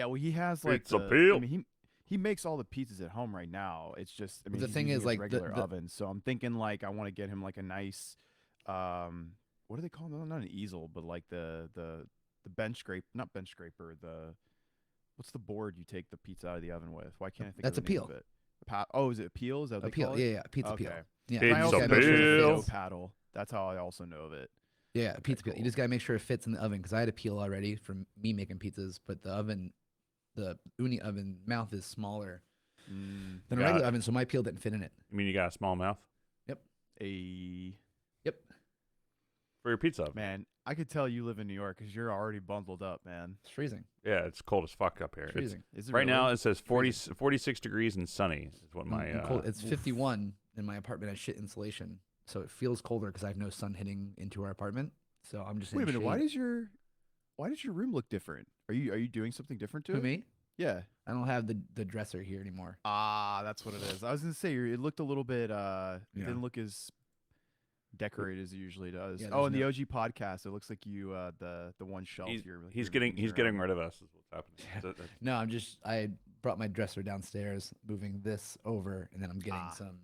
Yeah, well, he has like Pizza the. I Peel. mean, he makes all the pizzas at home right now. It's just, I But mean, the he's thing using is, his like regular oven. So I'm thinking like I want to get him like a nice, what do they call them? Not an easel, but like the bench scrape, not bench scraper. The what's the board you take the pizza out of the oven with? Why can't I think of that's the a name of peel. it? Oh, is it a peel? Is that what A they peel. call it? Yeah, yeah, pizza peel. Okay. Yeah, And you I just Pizza also gotta know make it sure as it a Peel. dough fits. paddle. That's how I also know of it. Yeah, Okay, pizza peel. You cool. just gotta make sure it fits in the oven because I had a peel already from me making pizzas, but the oven, the uni oven mouth is smaller Mm, than a Got regular oven, so my peel didn't fit in it. I mean, you got a small mouth Yep. a Yep. for your pizza oven. man, I could tell you live in New York because you're already bundled up, man. It's freezing. Yeah, it's cold as fuck up here. It's It's freezing. Is it right really? now. It says 40, Freezing. 46 degrees and sunny is what my. And cold. It's Oof. 51 in my apartment. I shit insulation, so it feels colder because I have no sun hitting into our apartment. So I'm just Wait a in minute. shade. Why does your room look different? Are you doing something different to Who, it? me? Yeah. I don't have the dresser here anymore. Ah, that's what it is. I was gonna say it looked a little bit. It Yeah. didn't look as decorated as it usually does. Yeah, Oh, there's in the no- OG podcast, it looks like you the one shelf He's, you're he's you're getting moving he's getting around. rid of us. Is what's happening. So that's- No, I brought my dresser downstairs, moving this over, and then I'm getting Ah. some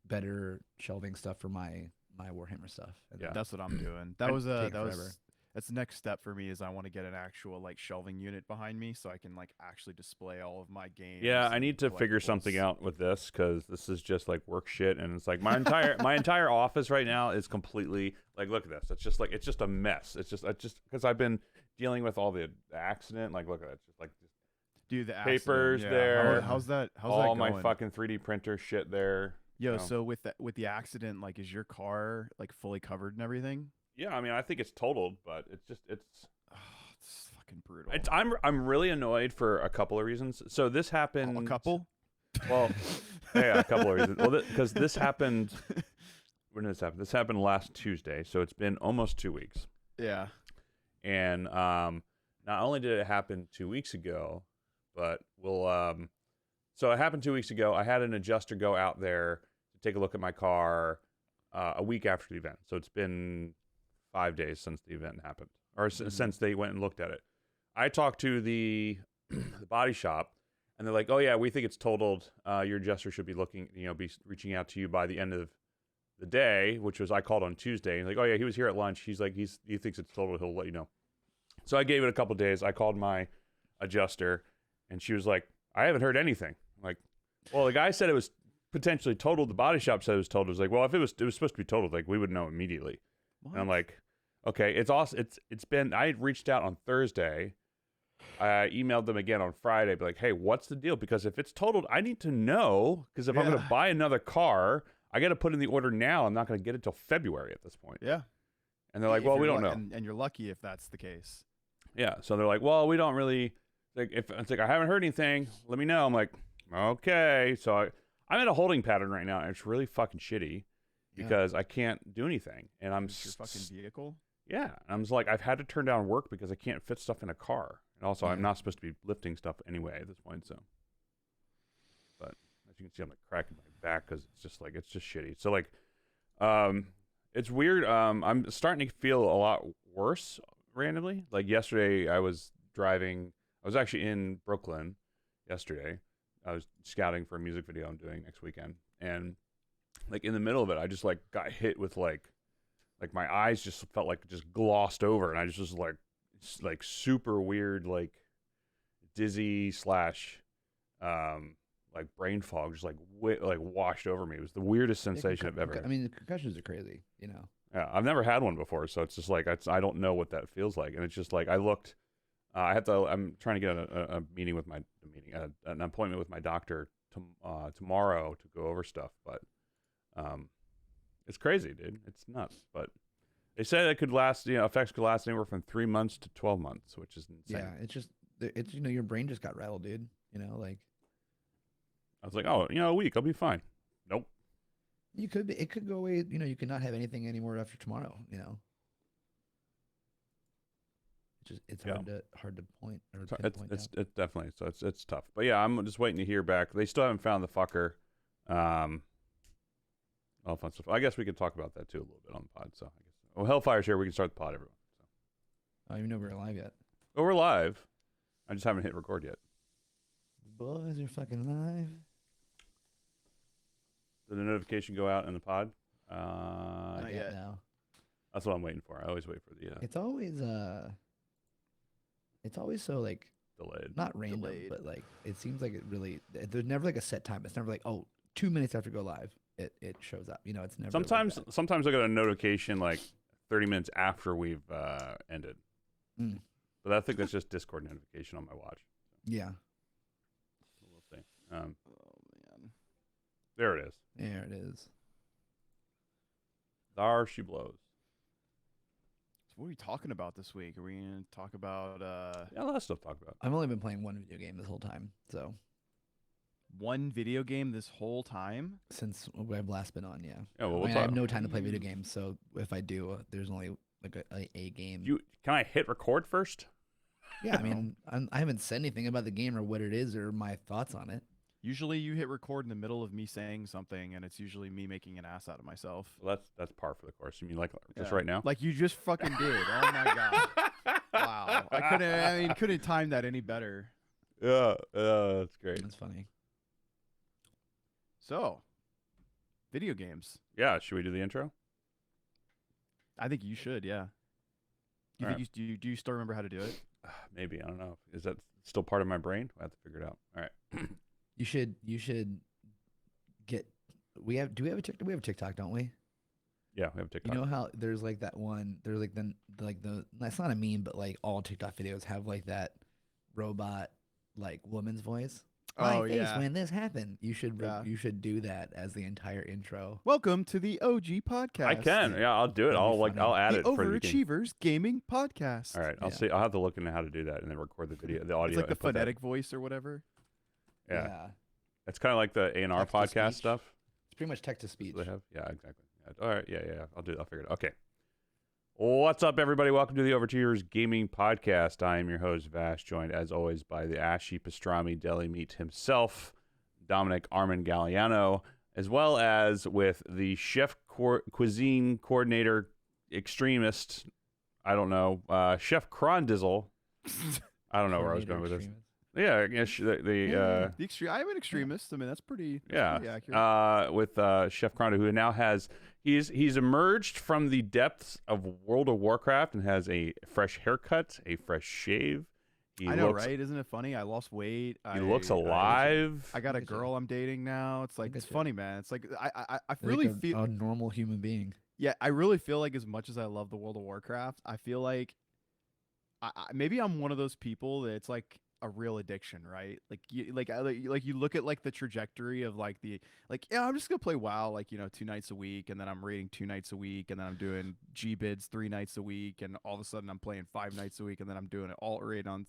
better shelving stuff for my Warhammer stuff. And Yeah. That's what I'm doing. I- That forever. was that's the next step for me is I want to get an actual like shelving unit behind me so I can like actually display all of my games. Yeah, I and need to figure something collectibles. out with this because this is just like work shit, and it's like my entire office right now is completely like look at this. It's just a mess. It's just because I've been dealing with all the accident. Like look at it, just like Dude, the papers accident, yeah. there. How's that? How's all that my going? fucking 3D printer shit there. Yo, you know. so with the accident, like, is your car like fully covered and everything? Yeah, I mean I think it's totaled, but it's Oh, it's fucking brutal. I'm really annoyed for a couple of reasons. So this Oh, happened. a couple. Well, yeah, a couple of reasons. Well, because this happened. When did this happen? This happened last Tuesday, so it's been almost 2 weeks. Yeah. And not only did it happen 2 weeks ago, but so it happened 2 weeks ago. I had an adjuster go out there to take a look at my car a week after the event. So it's been 5 days since the event happened, or since they went and looked at it. I talked to the the body shop, and they're like, "Oh yeah, we think it's totaled. Your adjuster should be be reaching out to you by the end of the day," which was I called on Tuesday. And like, "Oh yeah, he was here at lunch. He's like, he thinks it's totaled. He'll let you know." So I gave it a couple days. I called my adjuster, and she was like, "I haven't heard anything." I'm like, well, the guy said it was potentially totaled. The body shop said it was totaled. It was like, well, if it was supposed to be totaled, like we would know immediately. And I'm like, okay, it's awesome. It's been. I had reached out on Thursday. I emailed them again on Friday, be like, hey, what's the deal? Because if it's totaled, I need to know. Because if I'm going to buy another car, I got to put in the order now. I'm not going to get it till February at this point. Yeah. And they're like, If well, we you're don't know. and you're lucky if that's the case. Yeah. So they're like, well, we don't really. Like, if it's like I haven't heard anything, let me know. I'm like, okay. So I'm in a holding pattern right now, and it's really fucking shitty because I can't do anything, and I'm It's your fucking vehicle. yeah. And I'm just like, I've had to turn down work because I can't fit stuff in a car, and also I'm Yeah. not supposed to be lifting stuff anyway at this point. So, but as you can see, I'm like cracking my back because it's just shitty. So like, it's weird. I'm starting to feel a lot worse randomly. Like yesterday, I was driving. I was actually in Brooklyn yesterday. I was scouting for a music video I'm doing next weekend, and like in the middle of it, I just like got hit with like my eyes just felt like just glossed over, and I just was like super weird, like dizzy slash like brain fog, just like like washed over me. It was the weirdest sensation I've ever. I mean, the concussions are crazy. You know. Yeah, I've never had one before, so it's just like I don't know what that feels like, and it's just like I looked. I'm trying to get a meeting with an appointment with my doctor tomorrow to go over stuff, but it's crazy, dude. It's nuts. But they said it could last, effects could last anywhere from 3 months to 12 months, which is insane. Yeah, it's your brain just got rattled, dude. Like I was like, oh, a week, I'll be fine. Nope. it could go away. You could not have anything anymore after tomorrow. It's hard to point or pinpoint It's down. definitely so it's tough. But yeah, I'm just waiting to hear back. They still haven't found the fucker. All fun stuff. I guess we could talk about that too a little bit on the pod. So I guess Hellfire's here. We can start the pod, everyone. So. I don't even know if we're alive yet. Oh, we're live. I just haven't hit record yet. Boys are fucking live. Did the notification go out in the pod? Not yet. Now. That's what I'm waiting for. I always wait for the It's always so like delayed. not random, Delayed. but like it seems like it really. There's never like a set time. It's never like 2 minutes after go live, it shows up. You know, it's never. Sometimes like that. sometimes I get a notification like 30 minutes after we've ended. Mm. But I think that's just Discord notification on my watch. Yeah, We'll see. Oh man. There it is. there it is. There she blows. So what are we talking about this week? Are we gonna talk about Yeah, a lot of stuff to talk about. I've only been playing one video game this whole time, so one video game this whole time? since I've last been on, yeah. Yeah, well, I we'll mean, I talk. have no time to play video games, so if I do, there's only like a game. Can I hit record first? Yeah, I mean, I haven't said anything about the game or what it is or my thoughts on it. Usually you hit record in the middle of me saying something, and it's usually me making an ass out of myself. Well, that's par for the course. You mean like just Yeah. right now? Like you just fucking did. Oh my god. Wow. I couldn't time that any better. Yeah, that's great. That's funny. So, video games. Yeah, should we do the intro? I think you should, yeah. You All think do you still remember how to do it? Maybe, I don't know. Is that still part of my brain? I have to figure it out. All right. You should get. We have a TikTok, don't we? Yeah, we have TikTok. You know how there's like that one. There's like the that's not a meme, but like all TikTok videos have like that robot like woman's voice. My face yeah. when this happened. You should Yeah. you should do that as the entire intro. Welcome to the OG podcast. I can. Yeah, I'll do it. That'd be funny. I'll add The it for the game. Overachievers Gaming Podcast. All right, I'll Yeah. see. I'll have to look into how to do that and then record the video, the audio. It's like the and put that- phonetic voice or whatever. Yeah. It's kind of like the A&R Text to podcast speech. stuff. It's pretty much text to speech. They have. Yeah, exactly. Yeah. All right. Yeah. I'll do it. I'll figure it out. Okay. What's up, everybody? Welcome to the Overachievers Gaming Podcast. I am your host, Vash, joined as always by the ashy pastrami deli meat himself, Dominic Armin Galliano, as well as with the chef cuisine coordinator extremist, I don't know, Chef Crondizzle. I don't know where I was going with this. Yeah, the extreme. I'm an extremist. I mean, that's pretty. yeah, pretty accurate. with Chef Crondo, who now has he's emerged from the depths of World of Warcraft and has a fresh haircut, a fresh shave. I know, right? Isn't it funny? I lost weight. He looks alive. I got a Look at you. girl I'm dating now. It's like Look it's at you. funny, man. It's like I Like really a feel normal human being. yeah. I really feel like as much as I love the World of Warcraft, I feel like maybe I'm one of those people that it's like a real addiction, right? Like you look at like the trajectory of like I'm just gonna play WoW like 2 nights a week, and then I'm raiding 2 nights a week, and then I'm doing G bids 3 nights a week, and all of a sudden I'm playing 5 nights a week, and then I'm doing an alt raid on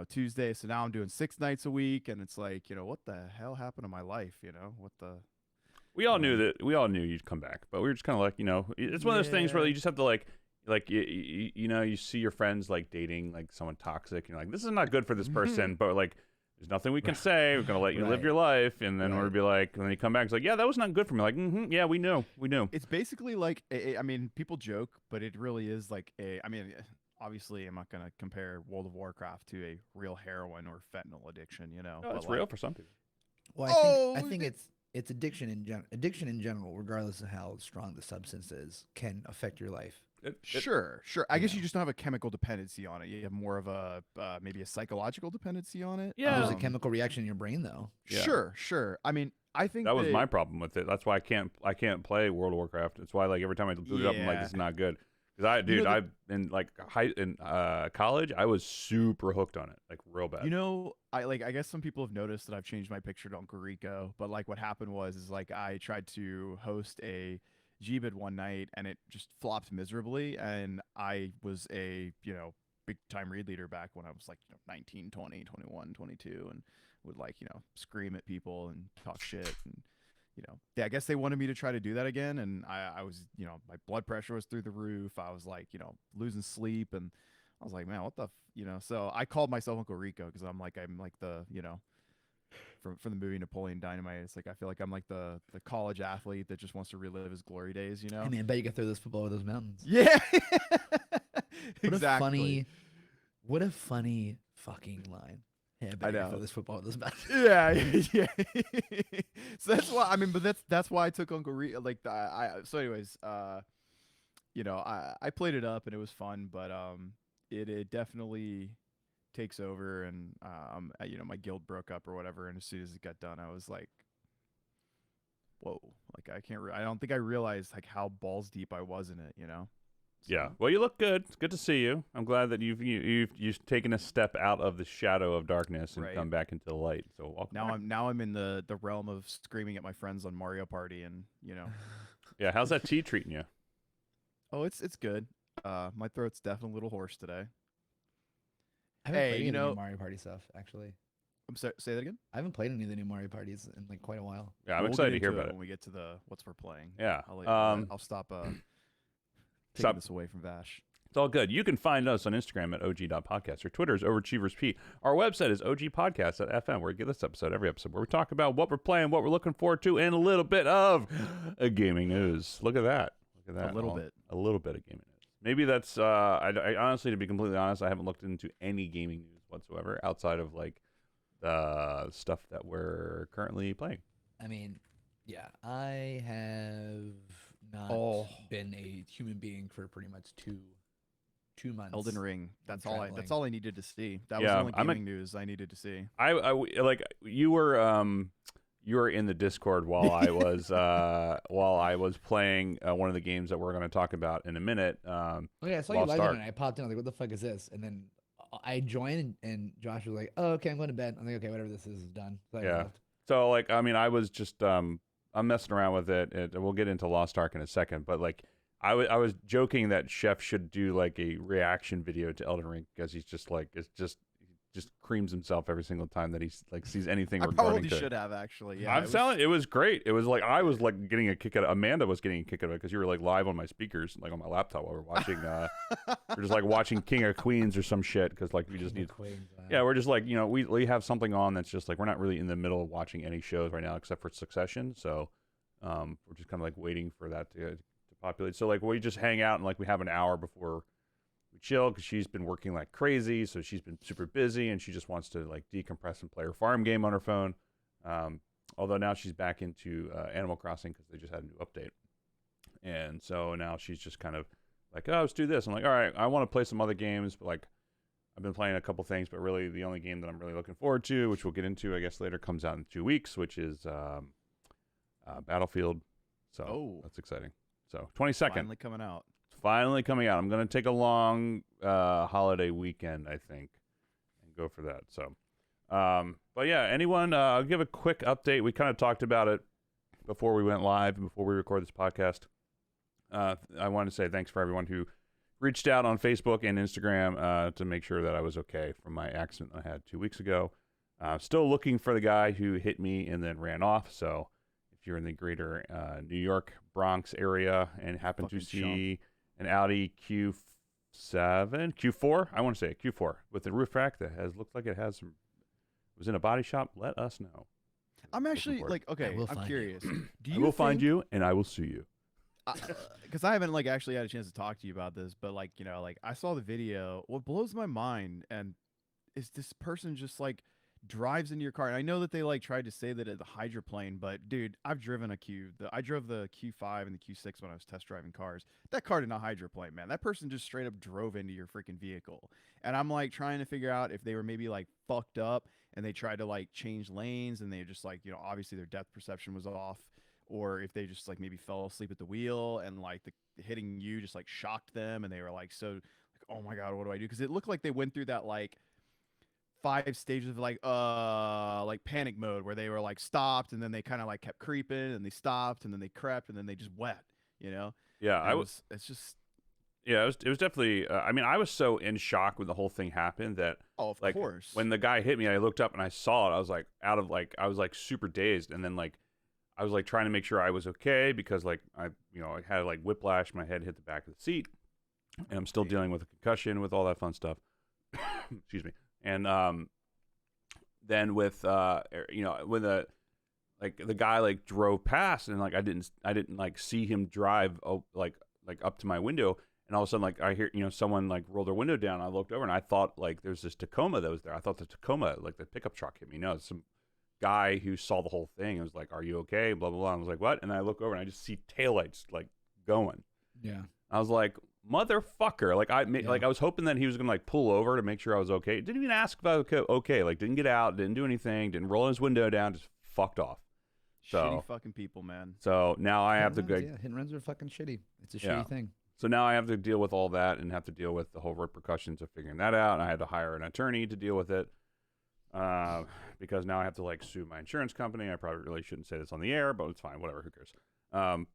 Tuesday, so now I'm doing 6 nights a week, and it's like what the hell happened to my life? What the We all knew you'd come back, but we were just kind of like, it's one of those things where Yeah. you just have to like you see your friends like dating like someone toxic, and you're like, this is not good for this person, but like, there's nothing we can say. We're gonna let you live Right. your life, and then we'll Right. be like, when you come back, it's like, yeah, that was not good for me. Like, yeah, we knew. It's basically like I mean, people joke, but it really is like I mean, obviously, I'm not gonna compare World of Warcraft to a real heroin or fentanyl addiction, No, but it's like, real for some people. Well, I think it's addiction in general, regardless of how strong the substance is, can affect your life. Sure. I guess Yeah. you just don't have a chemical dependency on it. You have more of a maybe a psychological dependency on it. Yeah. There's a chemical reaction in your brain, though. Yeah. Sure. I mean, I think That was my problem with it. That's why I can't play World of Warcraft. It's why like every time I boot it up, I'm like, Yeah. this is not good. Because I've in like college, I was super hooked on it, like real bad. I guess some people have noticed that I've changed my picture to Uncle Rico, but like what happened was like I tried to host a GBID one night and it just flopped miserably, and I was a big time raid leader back when I was like 19, 20, 21, 22, and would like scream at people and talk shit, and I guess they wanted me to try to do that again, and I was my blood pressure was through the roof. I was like losing sleep, and I was like, man, what the so I called myself Uncle Rico because I'm like the from the movie Napoleon Dynamite. It's like I feel like I'm like the college athlete that just wants to relive his glory days, Hey man, I bet you can throw this football over those mountains. Yeah. What Exactly. what a funny fucking line. Yeah, I better know. for this football this bad. Yeah, yeah. So that's why I mean, but that's why I took Uncle Reed. Like, so anyways, I played it up and it was fun, but it definitely takes over, and my guild broke up or whatever, and as soon as it got done, I was like, whoa, like I don't think I realized like how balls deep I was in it, Yeah. So, Well, you look good. It's good to see you. I'm glad that you've taken a step out of the shadow of darkness and Right. come back into the light. So welcome back. now I'm in the realm of screaming at my friends on Mario Party, and Yeah. How's that tea treating you? oh, it's good. My throat's definitely a little hoarse today. I haven't Hey, played any of the new Mario Party stuff, actually. I'm sorry, say that again. I haven't played any of the new Mario Parties in like quite a while. Yeah, I'm We'll excited get to hear into about it. when we get to the what's we're playing. Yeah. I'll stop taking Stop. this away from Vash. It's all good. You can find us on Instagram at og.podcast. Our Twitter is overachieversp. Our website is ogpodcast.fm, where we get this episode, every episode, where we talk about what we're playing, what we're looking forward to, and a little bit of gaming news. Look at that. Look at that. A little bit. A little bit of gaming news. Maybe that's, I honestly, to be completely honest, I haven't looked into any gaming news whatsoever outside of like the stuff that we're currently playing. I mean, yeah, I have not been a human being for pretty much two months. Elden Ring. That's traveling. all I needed to see. That was Yeah, the only I'm a- gaming news I needed to see. I like you were in the Discord while I was playing one of the games that we're going to talk about in a minute. Oh yeah, I saw you Lost live Ark. and I popped in. I was like, "What the fuck is this?" And then I joined, and Josh was like, "Oh, okay, I'm going to bed." I'm like, "Okay, whatever this is done." So I Yeah. left. So like, I mean, I was just I'm messing around with it. We'll get into Lost Ark in a second, but like I was joking that Chef should do like a reaction video to Elden Ring because he's just like just creams himself every single time that he like sees anything I regarding probably to it. should have actually. Yeah, I'm telling it was great. It was like I was like getting a kick out of Amanda was getting a kick out of it because you were like live on my speakers, like on my laptop while we're watching we're just like watching King of Queens or some shit because like we just need yeah, we're just like, we have something on that's just like we're not really in the middle of watching any shows right now except for Succession. So we're just kind of like waiting for that to populate. So like we just hang out and like we have an hour before we chill because she's been working like crazy. So she's been super busy and she just wants to like decompress and play her farm game on her phone. Although now she's back into Animal Crossing because they just had a new update. And so now she's just kind of like, oh, let's do this. I'm like, all right, I want to play some other games, but like I've been playing a couple things, but really the only game that I'm really looking forward to, which we'll get into, I guess, later, comes out in 2 weeks, which is Battlefield. So that's exciting. So 22nd. Finally coming out. It's finally coming out. I'm going to take a long holiday weekend, I think, and go for that. So, but yeah, anyone, I'll give a quick update. We kind of talked about it before we went live and before we record this podcast. I want to say thanks for everyone who reached out on Facebook and Instagram to make sure that I was okay from my accident I had 2 weeks ago. Still looking for the guy who hit me and then ran off. So if you're in the greater New York, Bronx area and happen to see an Audi Q4, I want to say Q4 with a roof rack that looks like it has was in a body shop, let us know. I'm actually like, okay, I'm find curious. Do I you will find think- you and I will sue you. because I haven't like actually had a chance to talk to you about this, but like like I saw the video. What blows my mind and is this person just like drives into your car, and I know that they like tried to say that it's a hydroplane, but dude, I've driven I drove the Q5 and the Q6 when I was test driving cars. That car did not hydroplane, man. That person just straight up drove into your freaking vehicle, and I'm like trying to figure out if they were maybe like fucked up and they tried to like change lanes and they just like obviously their depth perception was off. Or if they just like maybe fell asleep at the wheel and like the hitting you just like shocked them and they were like so like, oh my god, what do I do? Because it looked like they went through that like 5 stages of like panic mode where they were like stopped and then they kind of like kept creeping and they stopped and then they crept and then they just wet, Yeah, it's just yeah, it was definitely. I mean, I was so in shock when the whole thing happened that of like course when the guy hit me, I looked up and I saw it. I was like I was like super dazed, and then like I was like trying to make sure I was okay because like I had like whiplash, my head hit the back of the seat, and I'm still dealing with a concussion with all that fun stuff. Excuse me. And then with when the guy like drove past and like I didn't like see him drive like up to my window, And all of a sudden, like I hear, someone like roll their window down. I looked over and I thought like there's this Tacoma that was there. I thought the Tacoma, like the pickup truck, hit me. No, some guy who saw the whole thing and was like, "Are you okay?" Blah blah blah. I was like, "What?" And I look over and I just see taillights like going. Yeah. I was like, "Motherfucker!" Like I was hoping that he was gonna like pull over to make sure I was okay. Didn't even ask if I was okay. Like didn't get out, didn't do anything, didn't roll his window down, just fucked off. So Shitty fucking people, man. So now I have to go. Yeah, hit and runs are fucking shitty. It's a Yeah. shitty thing. So now I have to deal with all that and have to deal with the whole repercussions of figuring that out. And I had to hire an attorney to deal with it because now I have to like sue my insurance company. I probably really shouldn't say this on the air, but it's fine. Whatever. Who cares?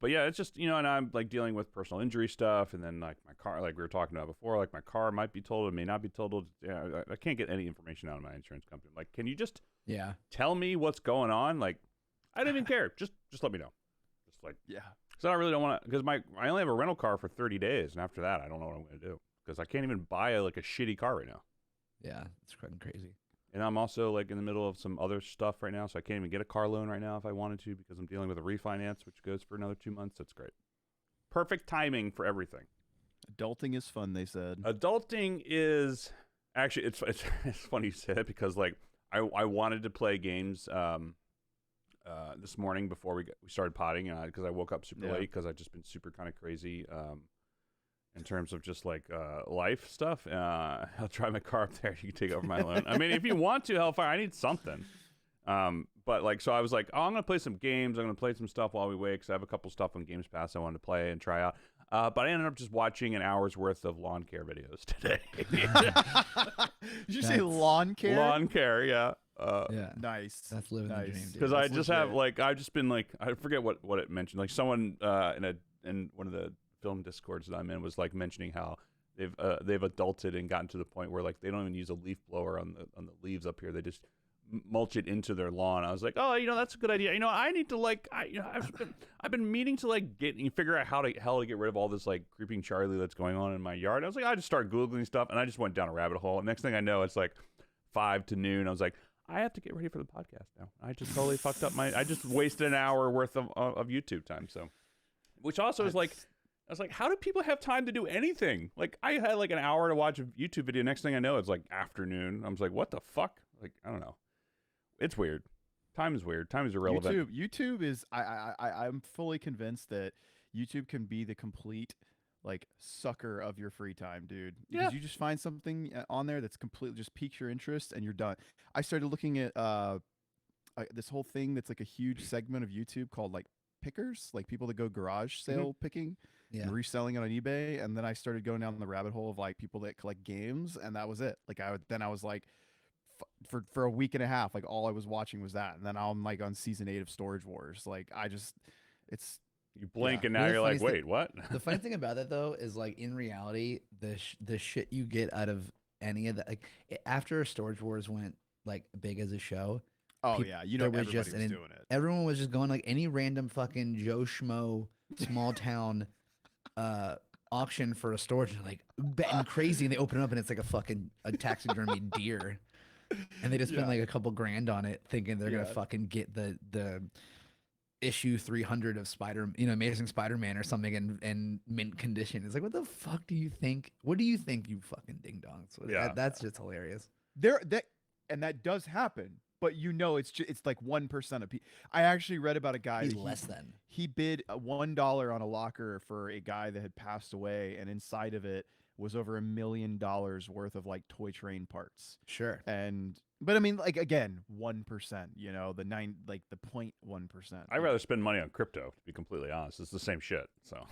But yeah, it's just, and I'm like dealing with personal injury stuff. And then like my car, like we were talking about before, like my car might be totaled, it may not be totaled. Yeah, I can't get any information out of my insurance company. I'm like, can you just tell me what's going on? Like, I don't even care. Just let me know. Just like, Yeah. because I really don't want to, because I only have a rental car for 30 days, and after that, I don't know what I'm going to do, because I can't even buy like a shitty car right now. Yeah, it's fucking crazy. And I'm also like in the middle of some other stuff right now, so I can't even get a car loan right now if I wanted to, because I'm dealing with a refinance, which goes for another 2 months. That's great. Perfect timing for everything. Adulting is fun, they said. Adulting is actually it's funny you say that, because like I wanted to play games this morning before we started potting, because I woke up super late because I've just been super kind of crazy in terms of just like life stuff. I'll try my car up there. You can take over my loan. I mean, if you want to, Hellfire, I need something. But like, so I was like, oh, I'm gonna play some games. I'm gonna play some stuff while we wait, because I have a couple stuff on Games Pass I wanted to play and try out. But I ended up just watching an hour's worth of lawn care videos today. Did you say lawn care? Lawn care, yeah. Yeah, Nice. that's living the dream, dude. Because I just have like, I've just been like, I forget what it mentioned. Like someone in one of the film discords that I'm in was like mentioning how they've adulted and gotten to the point where like they don't even use a leaf blower on the leaves up here. They just mulch it into their lawn. I was like, oh, that's a good idea. I need to like, I've been meaning to like figure out how to get rid of all this like creeping Charlie that's going on in my yard. I was like, I just started Googling stuff, and I just went down a rabbit hole. And next thing I know, it's like 5 to noon. I was like, I have to get ready for the podcast now. I just totally fucked up I just wasted an hour worth of YouTube time. So, which also is like, I was like, how do people have time to do anything? Like, I had like an hour to watch a YouTube video. Next thing I know, it's like afternoon. I was like, what the fuck? Like, I don't know. It's weird. Time is weird. Time is irrelevant. YouTube is. I'm fully convinced that YouTube can be the complete like sucker of your free time, dude. Because you just find something on there that's completely just piques your interest, and you're done. I started looking at this whole thing that's like a huge segment of YouTube called like pickers, like people that go garage sale picking and reselling it on eBay. And then I started going down the rabbit hole of like people that collect games, and that was it. Like I was like, for a week and a half, like all I was watching was that, and then I'm like on season 8 of Storage Wars. Like it's you blink and now you're like, wait, what? The funny thing about that though is like in reality, the shit you get out of any of that, like after Storage Wars went like big as a show. Oh yeah, everybody was doing it. Everyone was just going like any random fucking Joe Schmo small town auction for a storage, and like betting crazy, and they open it up and it's like a taxidermy deer. And they just spend like a couple grand on it, thinking they're gonna fucking get the issue 300 of Amazing Spider-Man or something in mint condition. It's like, what the fuck do you think? What do you think, you fucking ding dongs? That's just hilarious. And that does happen, but it's like 1% of people. I actually read about a guy. He bid $1 on a locker for a guy that had passed away, and inside of it was over $1 million worth of like toy train parts. Sure. But I mean, like, again, 1%, the 0.1%. I'd rather spend money on crypto, to be completely honest. It's the same shit. So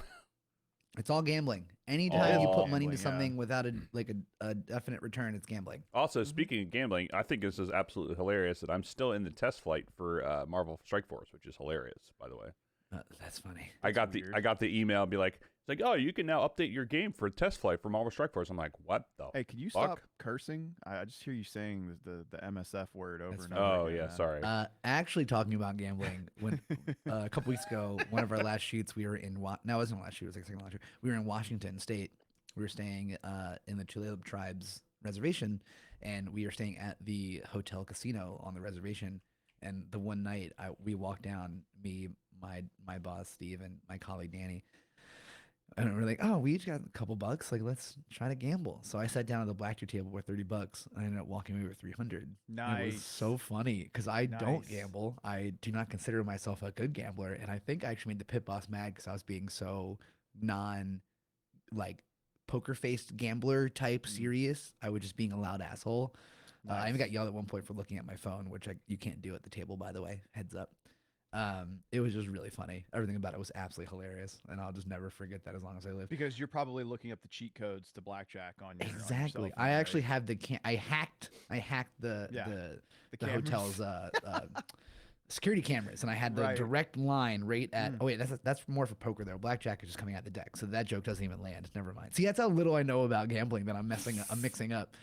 it's all gambling. Anytime you put money into something without a definite return, it's gambling. Also, speaking of gambling, I think this is absolutely hilarious that I'm still in the test flight for Marvel Strike Force, which is hilarious, by the way. That's funny. I got the email, be like, it's like, oh, you can now update your game for a test flight for Marvel Strike Force. I'm like, what the Hey, can you fuck? stop cursing? I just hear you saying the MSF word over and over. Oh, again, yeah, man. sorry. Actually, talking about gambling, when a couple weeks ago, one of our last shoots, we were in no, it wasn't last shoot, it was like second last shoot. We were in Washington State. We were staying in the Tulalip Tribes reservation, and we were staying at the hotel casino on the reservation. And the one night we walked down, me, my boss Steve, and my colleague Danny. And we're like, oh, we each got a couple bucks. Like, let's try to gamble. So I sat down at the blackjack table with $30. And I ended up walking away with 300. And it was Nice. so funny because I don't Nice. gamble. I do not consider myself a good gambler. And I think I actually made the pit boss mad because I was being so non like poker faced gambler type serious. I was just being a loud asshole. I even got yelled at one point for looking at my phone, which you can't do at the table, by the way. Heads up. It was just really funny. Everything about it was absolutely hilarious, and I'll just never forget that as long as I live. Because you're probably looking up the cheat codes to blackjack on your Exactly. On your cell I phone, actually right? have I hacked the The the cameras. hotel's security cameras, and I had the Right. direct line right at. Oh wait, that's more for poker though. Blackjack is just coming out the deck, so that joke doesn't even land. Never mind. See, that's how little I know about gambling that I'm mixing up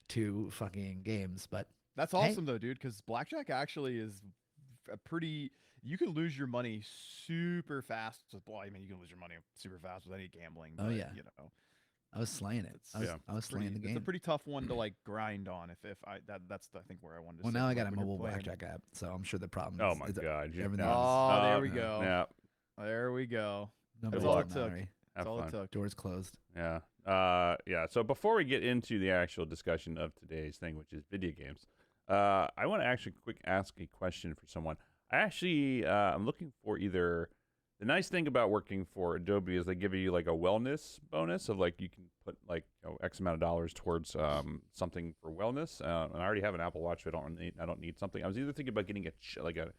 two fucking games. But That's hey, awesome though, dude. Because blackjack actually is a pretty. You can lose your money super fast. Well, I mean, you can lose your money super fast with any gambling. Oh, But, yeah. you know, I was slaying it. it's I was slaying the It's game. a pretty tough one to like grind on. If I that's I think where I wanted to. Well, say, now I like, got a when you're mobile playing- blackjack app, so I'm sure the problem. Oh is, my is God! everything no. is- Oh, there we go. Yeah, There we go. no That's more all it now, took. right? That's have all fun. it took. Doors closed. Yeah. Yeah. So before we get into the actual discussion of today's thing, which is video games, I want to actually ask a question for someone. I actually, I'm looking for either. The nice thing about working for Adobe is they give you like a wellness bonus of like you can put like X amount of dollars towards something for wellness. And I already have an Apple Watch, so I don't need something. I was either thinking about getting like a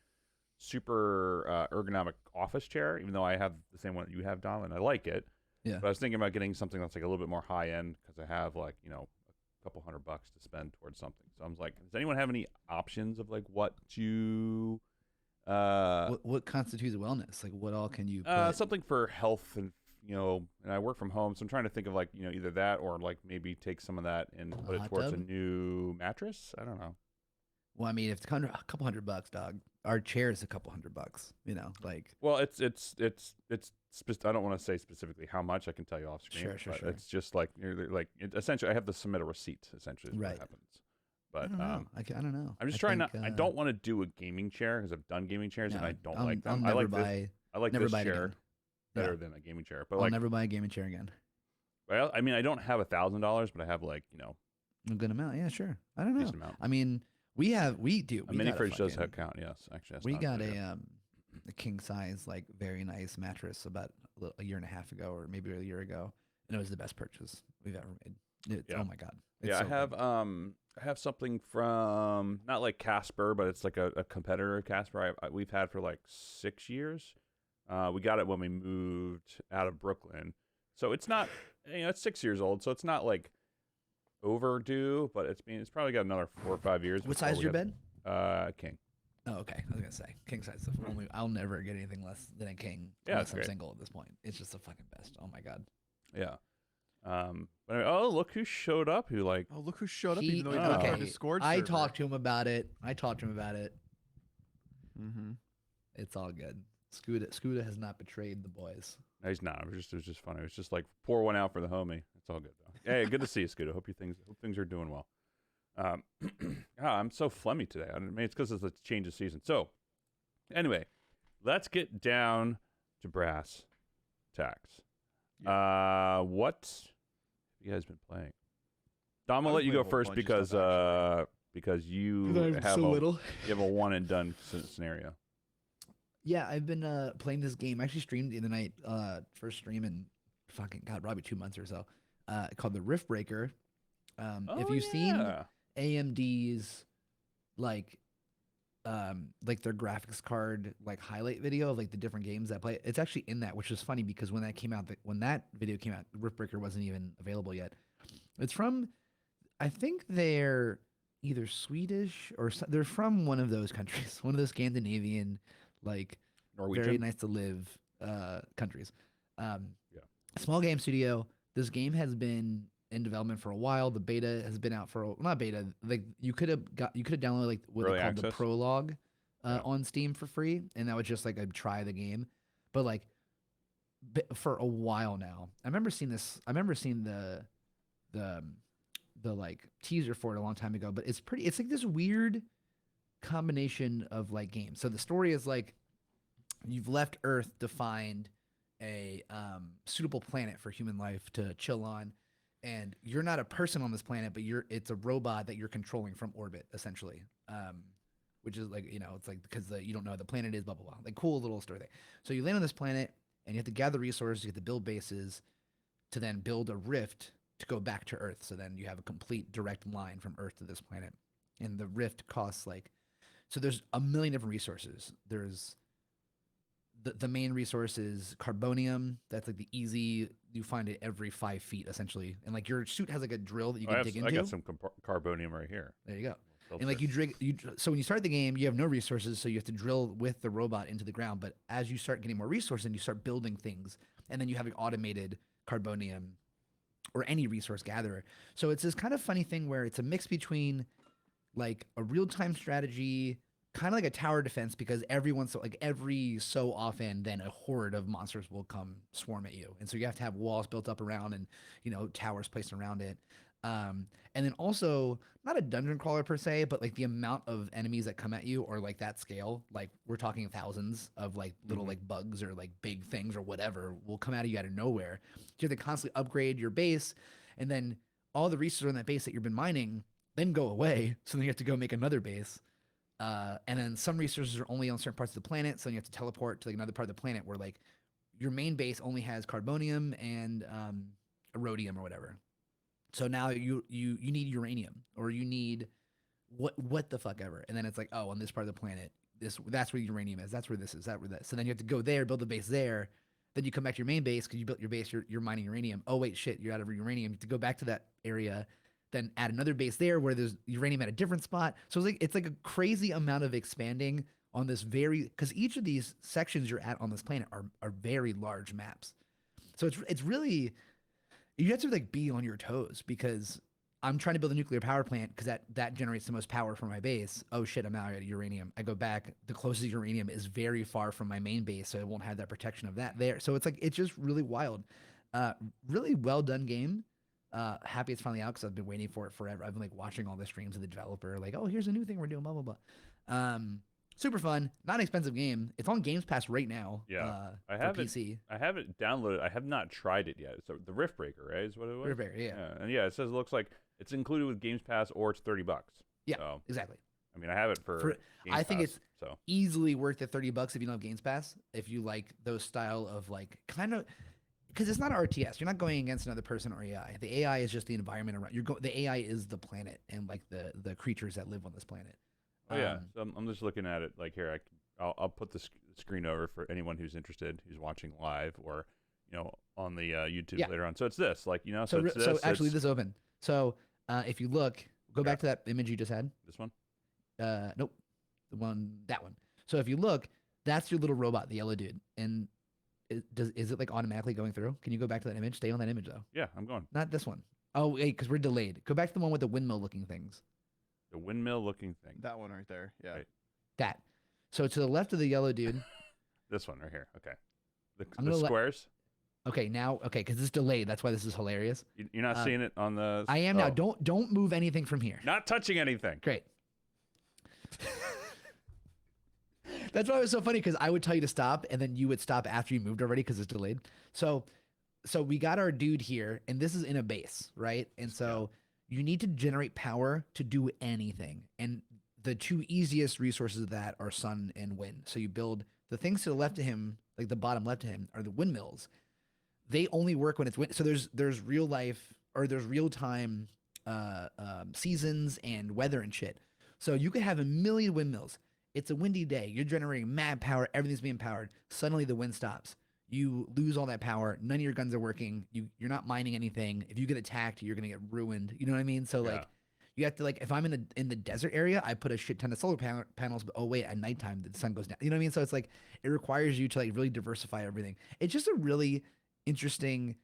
super ergonomic office chair, even though I have the same one that you have, Dom, and I like it. Yeah. But I was thinking about getting something that's like a little bit more high end because I have like a couple $100 to spend towards something. So I was like, does anyone have any options of like what to What constitutes wellness? Like, what all can you put? something for health and and I work from home, so I'm trying to think of like either that or like maybe take some of that and put it hot towards a tub? new mattress. I don't know. Well, I mean, if it's a couple $100, dog, our chair is a couple $100. You know, like Well, it's I don't want to say specifically how much. I can tell you off screen. Sure. But it's just like essentially, I have to submit a receipt. Essentially, is Right. what happens. But I don't know. I don't know. I'm just I trying think, not. I don't want to do a gaming chair because I've done gaming chairs and no, I don't I'll- like I'll them. never I like buy. this. I like never this buy it chair again. better Yeah. than a gaming chair. But I'll like, never buy a gaming chair again. well, I mean, I don't have $1,000, but I have like A good amount. Yeah, sure. I don't know. decent amount. I mean, we do. A We mini got fridge does fucking- count. Yes, actually, that's We not got bad. a king size, like very nice mattress about a year and a half ago, or maybe a year ago, and it was the best purchase we've ever made. Yeah. Oh my god! It's Yeah, so I have something from not like Casper, but it's like a competitor of Casper. We've had for like 6 years. We got it when we moved out of Brooklyn, so it's not it's 6 years old, so it's not like overdue, but it's probably got another 4 or 5 years. good. What before size is we your have- bed? King. Oh, okay. I was gonna say king size. Is the only I'll never get anything less than a king Yeah, unless it's I'm great. single at this point. It's just the fucking best. Oh my god. Yeah. But oh, look who showed up! Who like Oh, look who showed up! He- Even though he oh. got okay. on Discord. I talked to him about it. Mm-hmm. It's all good. Scooter has not betrayed the boys. no, he's not. It was just funny. It was just like pour one out for the homie. It's all good though. Hey, good to see you, Scooter. Hope things are doing well. I'm so phlegmy today. I mean, it's because it's a change of season. So, anyway, let's get down to brass tacks. What have you guys been playing? Dom, I'll I've let you played go a whole first bunch of because stuff, because you I'm have so a little. you have a one and done scenario. Yeah, I've been playing this game. I actually streamed the other night. First stream in fucking god, probably 2 months or so. Called the Rift Breaker. If you've seen AMD's like their graphics card like highlight video of like the different games that play, it's actually in that, which is funny because when that video came out, Rift Breaker wasn't even available yet. It's from, I think they're either Swedish or they're from one of those countries, one of those Scandinavian like Norwegian. very nice to live countries. Yeah. Small game studio. This game has been in development for a while. The beta has been out for not beta. Like you could have downloaded like what Early they called the access? prologue Yeah. on Steam for free, and that was just like a try the game. But like for a while now, I remember seeing the like teaser for it a long time ago. But it's like this weird combination of like games. So the story is like you've left Earth to find a suitable planet for human life to chill on, and you're not a person on this planet, but it's a robot that you're controlling from orbit essentially. Which is like, it's like because you don't know the planet is blah blah blah. Like cool little story there. So you land on this planet and you have to gather resources, you have to build bases to then build a rift to go back to Earth. So then you have a complete direct line from Earth to this planet. And the rift costs so there's a million different resources. There's the main resource is carbonium. That's like the easy, you find it every 5 feet essentially. And like your suit has like a drill that you can dig into. I got some carbonium right here. There you go. And like so when you start the game, you have no resources, so you have to drill with the robot into the ground. But as you start getting more resources, and you start building things, and then you have an automated carbonium or any resource gatherer. So it's this kind of funny thing where it's a mix between like a real-time strategy, kind of like a tower defense, because every so often, then a horde of monsters will come swarm at you, and so you have to have walls built up around and towers placed around it. And then also not a dungeon crawler per se, but like the amount of enemies that come at you or like that scale, like we're talking thousands of like little like bugs or like big things or whatever will come at you out of nowhere. You have to constantly upgrade your base, and then all the resources on that base that you've been mining then go away. So then you have to go make another base. And then some resources are only on certain parts of the planet. So then you have to teleport to like another part of the planet where like your main base only has carbonium and rhodium or whatever. So now you need uranium, or you need what the fuck ever. And then it's like, oh, on this part of the planet, that's where uranium is. That's where this is. That's where that. So then you have to go there, build a base there. Then you come back to your main base because you built your base. You're mining uranium. Oh wait, shit, you're out of uranium. You have to go back to that area, then add another base there where there's uranium at a different spot. So it's like a crazy amount of expanding on this because each of these sections you're at on this planet are very large maps. So it's really, you have to like be on your toes, because I'm trying to build a nuclear power plant because that generates the most power for my base. Oh shit, I'm out of uranium. I go back. The closest uranium is very far from my main base, so I won't have that protection of that there. So it's just really wild. Really well done game. Happy it's finally out because I've been waiting for it forever. I've been like watching all the streams of the developer, like, oh, here's a new thing we're doing, blah blah blah. Super fun, not an expensive game. It's on Games Pass right now. Yeah, I have for PC. I have it downloaded. I have not tried it yet. So the Rift Breaker, right, is what it was. Rift Breaker, yeah. And yeah, it says it looks like it's included with Games Pass, or it's $30. Yeah, so, exactly. I mean, I have it for Games I think Pass, it's so easily worth the $30 if you don't have Games Pass. If you like those style of like kind of, because it's not RTS. You're not going against another person or AI. The AI is just the environment around. The AI is the planet and like the creatures that live on this planet. Oh yeah, so I'm just looking at it like here. I'll put the screen over for anyone who's interested, who's watching live or on the YouTube later on. So it's this, like So it's this. So actually, this open. So if you look, go back to that image you just had. This one? Nope, that one. So if you look, that's your little robot, the yellow dude, and is it like automatically going through? Can you go back to that image? Stay on that image though. Yeah, I'm going. Not this one. Oh wait, because we're delayed. Go back to the one with the windmill looking things. The windmill looking thing. That one right there. Yeah. Right. That. So to the left of the yellow dude. This one right here. Okay. The squares. Okay, now because it's delayed. That's why this is hilarious. You're not seeing it on the. I am now. Don't move anything from here. Not touching anything. Great. That's why it was so funny, because I would tell you to stop, and then you would stop after you moved already because it's delayed. So we got our dude here, and this is in a base, right? And so you need to generate power to do anything. And the two easiest resources of that are sun and wind. So you build the things to the left of him, like the bottom left of him, are the windmills. They only work when it's wind. So there's real life, or there's real time seasons and weather and shit. So you could have a million windmills. It's a windy day. You're generating mad power. Everything's being powered. Suddenly the wind stops. You lose all that power. None of your guns are working. You're not mining anything. If you get attacked, you're gonna get ruined. You know what I mean? So like, you have to like, if I'm in the desert area, I put a shit ton of solar panels. But oh wait, at nighttime the sun goes down. You know what I mean? So it's like, it requires you to like really diversify everything. It's just a really interesting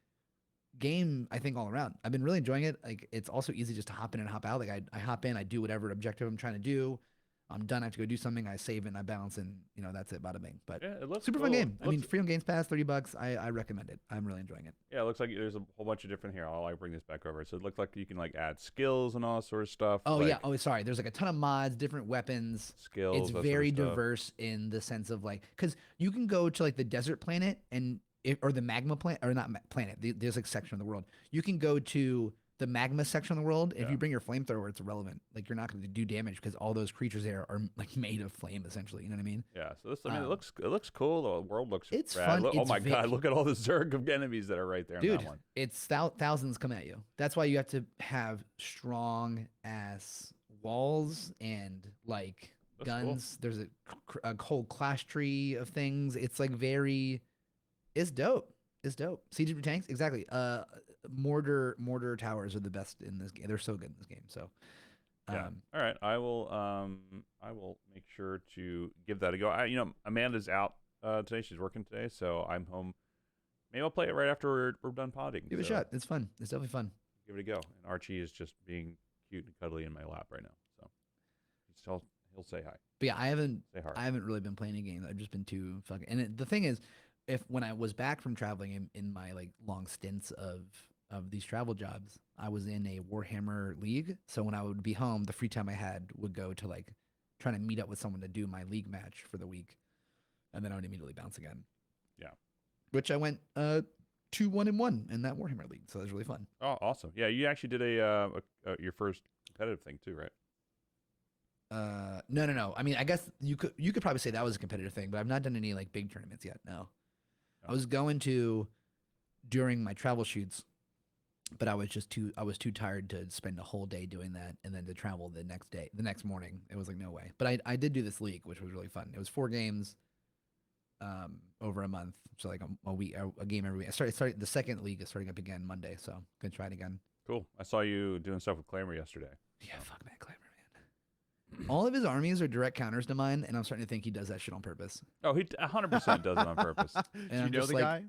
game, I think, all around. I've been really enjoying it. Like, it's also easy just to hop in and hop out. Like I hop in, I do whatever objective I'm trying to do. I'm done. I have to go do something. I save it and I bounce, and that's it. Bada bing. But yeah, it looks super cool. fun game. I mean, free on Games Pass, $30. I recommend it. I'm really enjoying it. Yeah, it looks like there's a whole bunch of different here. I'll bring this back over. So it looks like you can like add skills and all sort of stuff. Oh like, yeah. Oh sorry. There's like a ton of mods, different weapons, skills. It's very diverse in the sense of like, because you can go to like the desert planet and or the magma planet, or not planet. There's like section of the world. You can go to the magma section of the world. If Yeah. you bring your flamethrower, it's irrelevant. Like you're not going to do damage because all those creatures there are like made of flame, essentially. You know what I mean? Yeah. So this, I mean, it looks cool. The world looks It's rad. fun. Oh It's my god! Look at all the Zerg of enemies that are right there in Dude, that one. it's thousands come at you. That's why you have to have strong ass walls and like That's cool. guns. There's a whole clash tree of things. It's like very, it's dope. It's dope. Siege of tanks, exactly. Mortar towers are the best in this game. They're so good in this game. So, Yeah. All right. I will make sure to give that a go. Amanda's out today. She's working today, so I'm home. Maybe I'll play it right after we're done podding. give it a so shot. It's fun. It's definitely fun. Give it a go. And Archie is just being cute and cuddly in my lap right now. So he'll say hi. But yeah, I haven't Say hi. really been playing any games. I've just been too fucking. And the thing is, when I was back from traveling in my like long stints of these travel jobs, I was in a Warhammer league. So when I would be home, the free time I had would go to like trying to meet up with someone to do my league match for the week, and then I would immediately bounce again. Yeah. Which I went 2-1-1 in that Warhammer league, so that was really fun. Oh, awesome. Yeah, you actually did your first competitive thing too, right? No. I mean, I guess you could probably say that was a competitive thing, but I've not done any like big tournaments yet. No. I was going to during my travel shoots, but I was too tired to spend a whole day doing that and then to travel the next morning. It was like no way. But I did do this league, which was really fun. It was 4 games over a month. So like a week, a game every week. I started the second league is starting up again Monday, so gonna try it again. Cool. I saw you doing stuff with Claymore yesterday. Yeah, fuck that Claymore, man. All of his armies are direct counters to mine, and I'm starting to think he does that shit on purpose. Oh, he 100% does it on purpose. Do And you I'm know just the like, guy?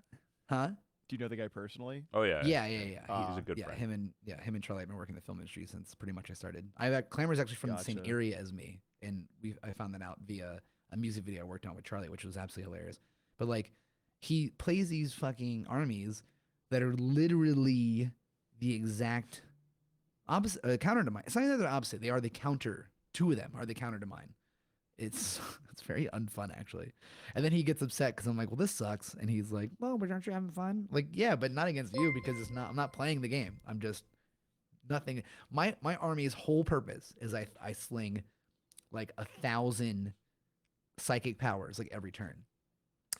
huh? Do you know the guy personally? Oh yeah. Yeah. He's a good yeah, friend. him and Charlie have been working in the film industry since pretty much I started. Clamour's actually from the same Gotcha. area as me, and I found that out via a music video I worked on with Charlie, which was absolutely hilarious. But like, he plays these fucking armies that are literally the exact opposite, counter to mine. It's not even that they're opposite; they are the counter. 2 of them are the counter to mine. It's very unfun actually. And then he gets upset because I'm like, well, this sucks. And he's like, well, but aren't you having fun? Like, yeah, but not against you because I'm not playing the game. I'm just nothing. My army's whole purpose is I sling like 1,000 psychic powers like every turn.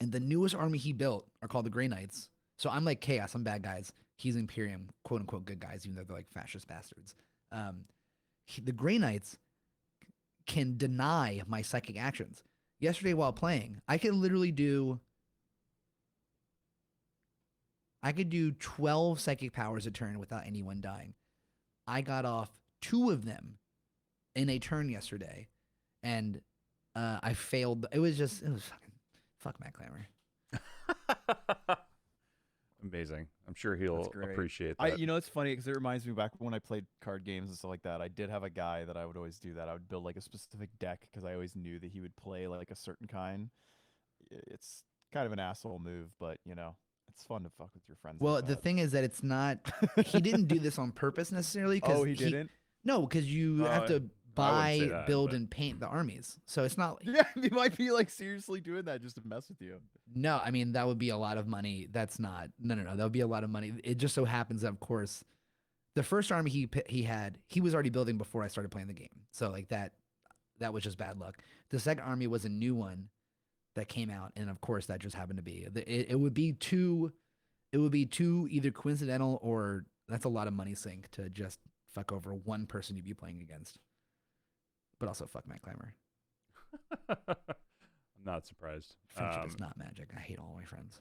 And the newest army he built are called the Grey Knights. So I'm like chaos. I'm bad guys. He's Imperium, quote unquote good guys, even though they're like fascist bastards. The Grey Knights can deny my psychic actions. Yesterday while playing, I could do 12 psychic powers a turn without anyone dying. I got off 2 of them in a turn yesterday, and I failed. It was fucking fuck Matt Clamor. Amazing. I'm sure he'll great. appreciate that. It's funny because it reminds me back when I played card games and stuff like that. I did have a guy that I would always do that. I would build like a specific deck because I always knew that he would play like a certain kind. It's kind of an asshole move, but it's fun to fuck with your friends. Well, like the that. thing is that it's not. He didn't do this on purpose necessarily. Oh, he didn't. No, because you have to I wouldn't say buy, that, build, but- and paint the armies. So it's not. Yeah, he might be like seriously doing that just to mess with you. No, I mean that would be a lot of money. That's not. No. That would be a lot of money. It just so happens that, of course, the first army he was already building before I started playing the game. So like that was just bad luck. The second army was a new one that came out, and of course that just happened to be. It would be too. It would be too either coincidental or that's a lot of money sink to just fuck over one person you'd be playing against. But also fuck Matt Clamor. I'm not surprised. Friendship is not magic. I hate all my friends.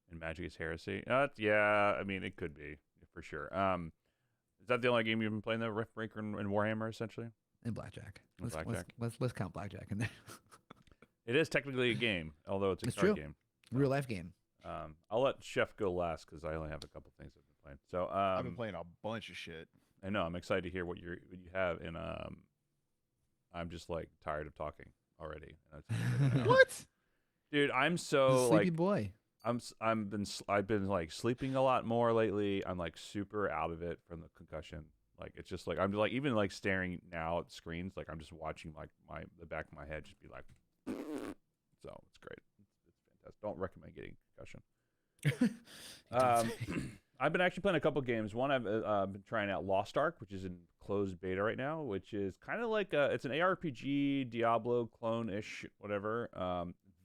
And Magic is Heresy. Yeah, I mean it could be for sure. Is that the only game you've been playing? The Riftbreaker and Warhammer, essentially. And Blackjack. And Blackjack. Let's count Blackjack in there. It is technically a game, although it's a It's card true. game. Real life game. I'll let Chef go last because I only have a couple things I've been playing. So I've been playing a bunch of shit. I know I'm excited to hear what you have, and I'm just like tired of talking already. What? Dude? I'm He's a so sleepy like boy. I've been like sleeping a lot more lately. I'm like super out of it from the concussion. Like it's just like I'm like even like staring now at screens. Like I'm just watching like the back of my head just be like. So it's great. It's fantastic. Don't recommend getting concussion. Um, I've been actually playing a couple games. One, I've been trying out Lost Ark, which is in closed beta right now, which is kind of like it's an ARPG, Diablo clone-ish, whatever.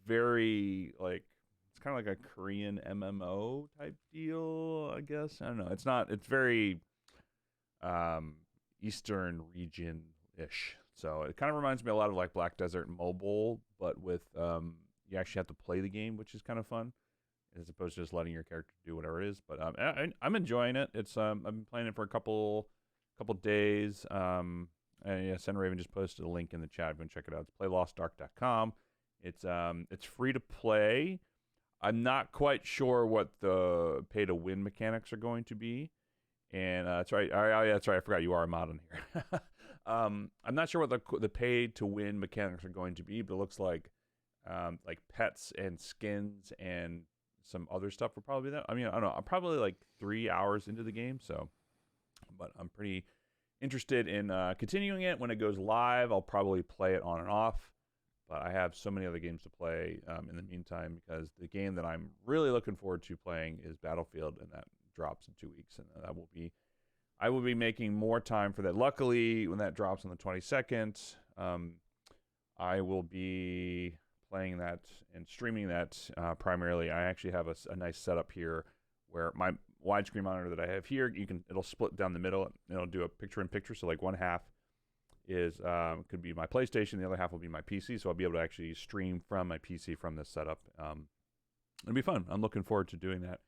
Very like it's kind of like a Korean MMO type deal, I guess. I don't know. It's not. It's very Eastern region-ish. So it kind of reminds me a lot of like Black Desert Mobile, but with you actually have to play the game, which is kind of fun, as opposed to just letting your character do whatever it is. But I'm enjoying it. It's I've been playing it for a couple days. And yeah, Sen Raven just posted a link in the chat. If you want to check it out, it's playlostdark.com. It's free to play. I'm not quite sure what the pay to win mechanics are going to be. And that's right. That's right. I forgot you are a mod on here. I'm not sure what the pay to win mechanics are going to be, but it looks like pets and skins and some other stuff will probably be that. I mean, I don't know. I'm probably like 3 hours into the game, so, but I'm pretty interested in continuing it. When it goes live, I'll probably play it on and off. But I have so many other games to play in the meantime, because the game that I'm really looking forward to playing is Battlefield, and that drops in 2 weeks, and I will be making more time for that. Luckily, when that drops on the 22nd, I will be playing that and streaming that primarily. I actually have a nice setup here where my widescreen monitor that I have here, it'll split down the middle, and it'll do a picture-in-picture. So like one half is could be my PlayStation, the other half will be my PC. So I'll be able to actually stream from my PC from this setup. It'll be fun. I'm looking forward to doing that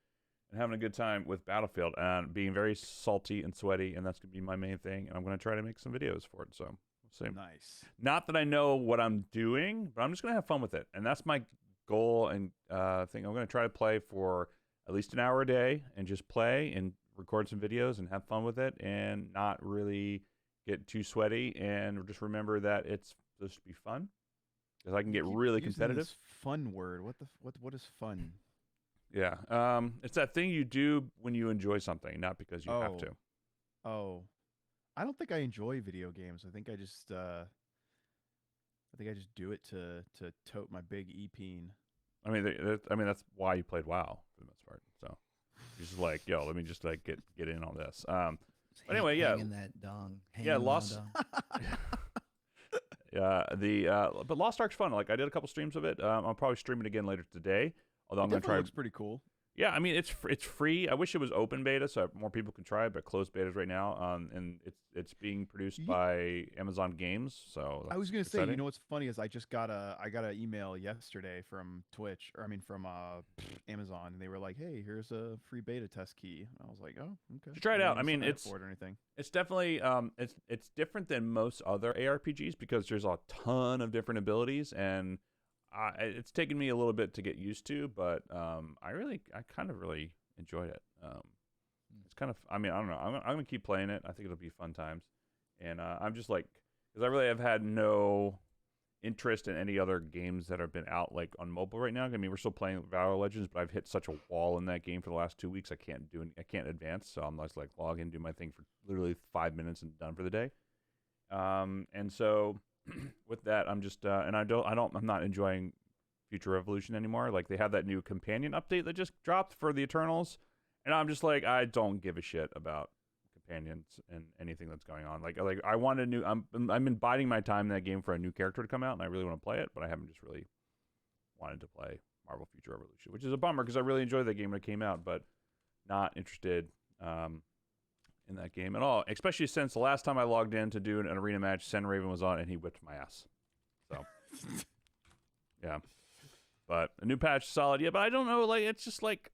and having a good time with Battlefield and being very salty and sweaty, and that's going to be my main thing. And I'm going to try to make some videos for it. So we'll see. Nice. Not that I know what I'm doing, but I'm just going to have fun with it. And that's my goal and thing. I'm going to try to play for at least an hour a day and just play and record some videos and have fun with it and not really get too sweaty, and just remember that it's supposed to be fun, because I can get really competitive. This fun word. What is fun? Yeah. It's that thing you do when you enjoy something, not because you have to. Oh. I don't think I enjoy video games. I think I just do it to tote my big E-peen. I mean, that's why you played WoW for the most part. So you're just like, yo, let me just like get in on this. But anyway, yeah. That dong. Lost. But Lost Ark's fun. Like I did a couple streams of it. I'll probably stream it again later today. Although I'm gonna try. Looks pretty cool. Yeah, I mean it's free. I wish it was open beta so more people can try it, but closed betas right now. And it's being produced by Amazon Games. So I was gonna exciting. say, you know what's funny is I got an email yesterday from from Amazon, and they were like, "Hey, here's a free beta test key." And I was like, "Oh, okay." To try it out. I mean, it's for it or anything. It's definitely it's different than most other ARPGs because there's a ton of different abilities, and it's taken me a little bit to get used to, but I kind of really enjoyed it. It's kind of, I mean, I don't know. I'm gonna keep playing it. I think it'll be fun times, and I'm just like, because I really have had no interest in any other games that have been out like on mobile right now. I mean, we're still playing Valor Legends, but I've hit such a wall in that game for the last 2 weeks. I can't advance, so I'm just like log in, do my thing for literally 5 minutes and done for the day. And so with that, I'm just I'm not enjoying Future Revolution anymore. Like they have that new companion update that just dropped for the Eternals, and I'm just like, I don't give a shit about companions and anything that's going on. Like I want a new. I'm been biding my time in that game for a new character to come out, and I really want to play it, but I haven't just really wanted to play Marvel Future Revolution, which is a bummer because I really enjoyed that game when it came out, but not interested in that game at all. Especially since the last time I logged in to do an arena match, Sen Raven was on and he whipped my ass. So yeah, but a new patch, solid. Yeah, but I don't know. Like it's just like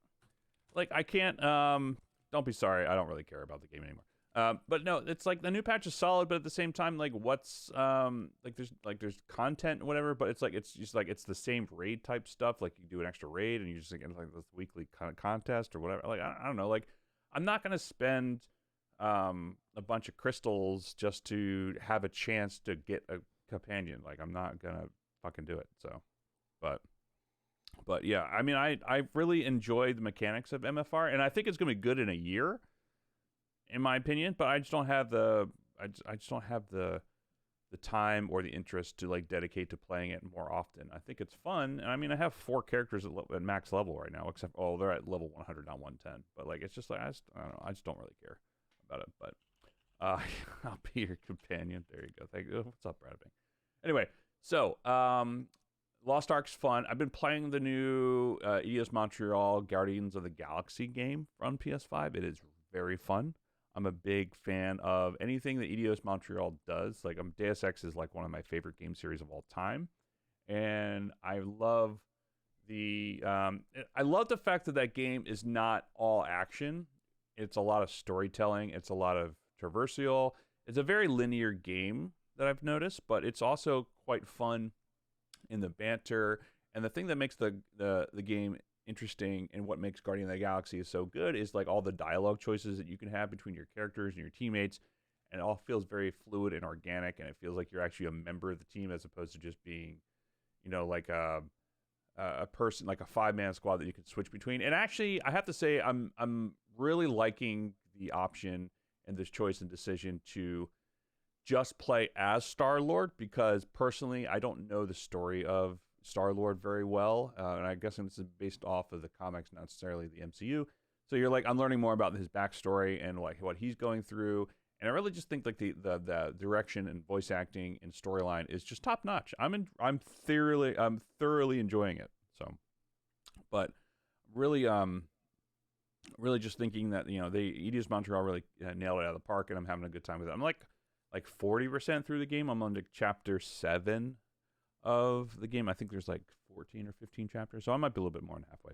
I can't. Don't be sorry. I don't really care about the game anymore. But no, it's like the new patch is solid, but at the same time, like what's there's content and whatever, but it's just like it's the same raid type stuff. Like you do an extra raid and you just get like this weekly kind of contest or whatever. Like I don't know. Like I'm not gonna spend a bunch of crystals just to have a chance to get a companion. Like I'm not gonna fucking do it. So, but yeah, I mean, I really enjoyed the mechanics of MFR, and I think it's gonna be good in a year, in my opinion. But I just don't have the the time or the interest to like dedicate to playing it more often. I think it's fun, and I mean, I have 4 characters at max level right now, except they're at level 100, not 110. But like, it's just like I don't know, I just don't really care about it. But I'll be your companion. There you go. Thank you. What's up, Brad? Anyway, so Lost Ark's fun. I've been playing the new EOS Montreal Guardians of the Galaxy game on PS5. It is very fun. I'm a big fan of anything that EOS Montreal does. Like, Deus Ex is like one of my favorite game series of all time, and I love the fact that that game is not all action. It's a lot of storytelling. It's a lot of traversal. It's a very linear game that I've noticed, but it's also quite fun in the banter. And the thing that makes the game interesting and what makes Guardian of the Galaxy so good is like all the dialogue choices that you can have between your characters and your teammates, and it all feels very fluid and organic, and it feels like you're actually a member of the team as opposed to just being, you know, like a person, like a 5-man squad that you can switch between. And actually, I have to say, I'm really liking the option and this choice and decision to just play as Star-Lord, because personally, I don't know the story of Star-Lord very well, and I guess this is based off of the comics, not necessarily the MCU. So you're like, I'm learning more about his backstory and like what he's going through, and I really just think like the direction and voice acting and storyline is just top notch. I'm thoroughly enjoying it. So, but really really just thinking that, you know, EDS Montreal really nailed it out of the park, and I'm having a good time with it. I'm like 40% through the game. I'm on to chapter 7 of the game. I think there's like 14 or 15 chapters, so I might be a little bit more than halfway,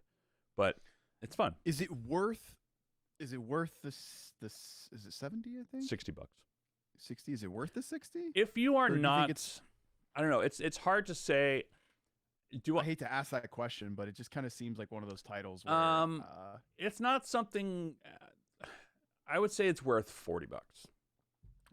but it's fun. Is it worth this is it 70, I think? $60. 60? Is it worth the 60? If you are Or do you not, think it's, I don't know. It's hard to say. I hate to ask that question, but it just kind of seems like one of those titles where it's not something. I would say it's worth $40.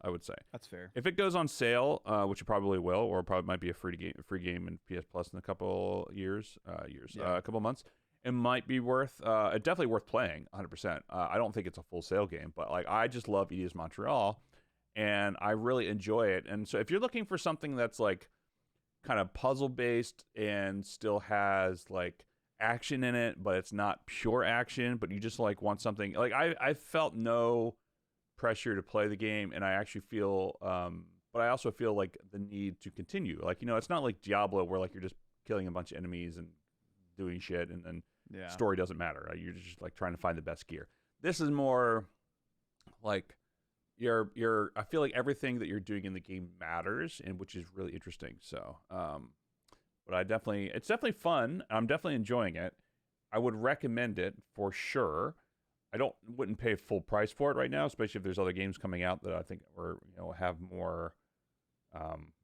I would say that's fair. If it goes on sale, which it probably will, or probably might be a free game in PS Plus in a couple a couple months, it might be worth. Definitely worth playing, 100%. I don't think it's a full sale game, but like I just love EDS Montreal, and I really enjoy it. And so if you're looking for something that's like kind of puzzle based and still has like action in it, but it's not pure action, but you just like want something like I felt no pressure to play the game, and I actually feel but I also feel like the need to continue. Like, you know, it's not like Diablo where like you're just killing a bunch of enemies and doing shit and then story doesn't matter, right? You're just like trying to find the best gear. This is more like I feel like everything that you're doing in the game matters, and which is really interesting. So but it's definitely fun. I'm definitely enjoying it. I would recommend it for sure. I wouldn't pay full price for it right now, especially if there's other games coming out that I think have more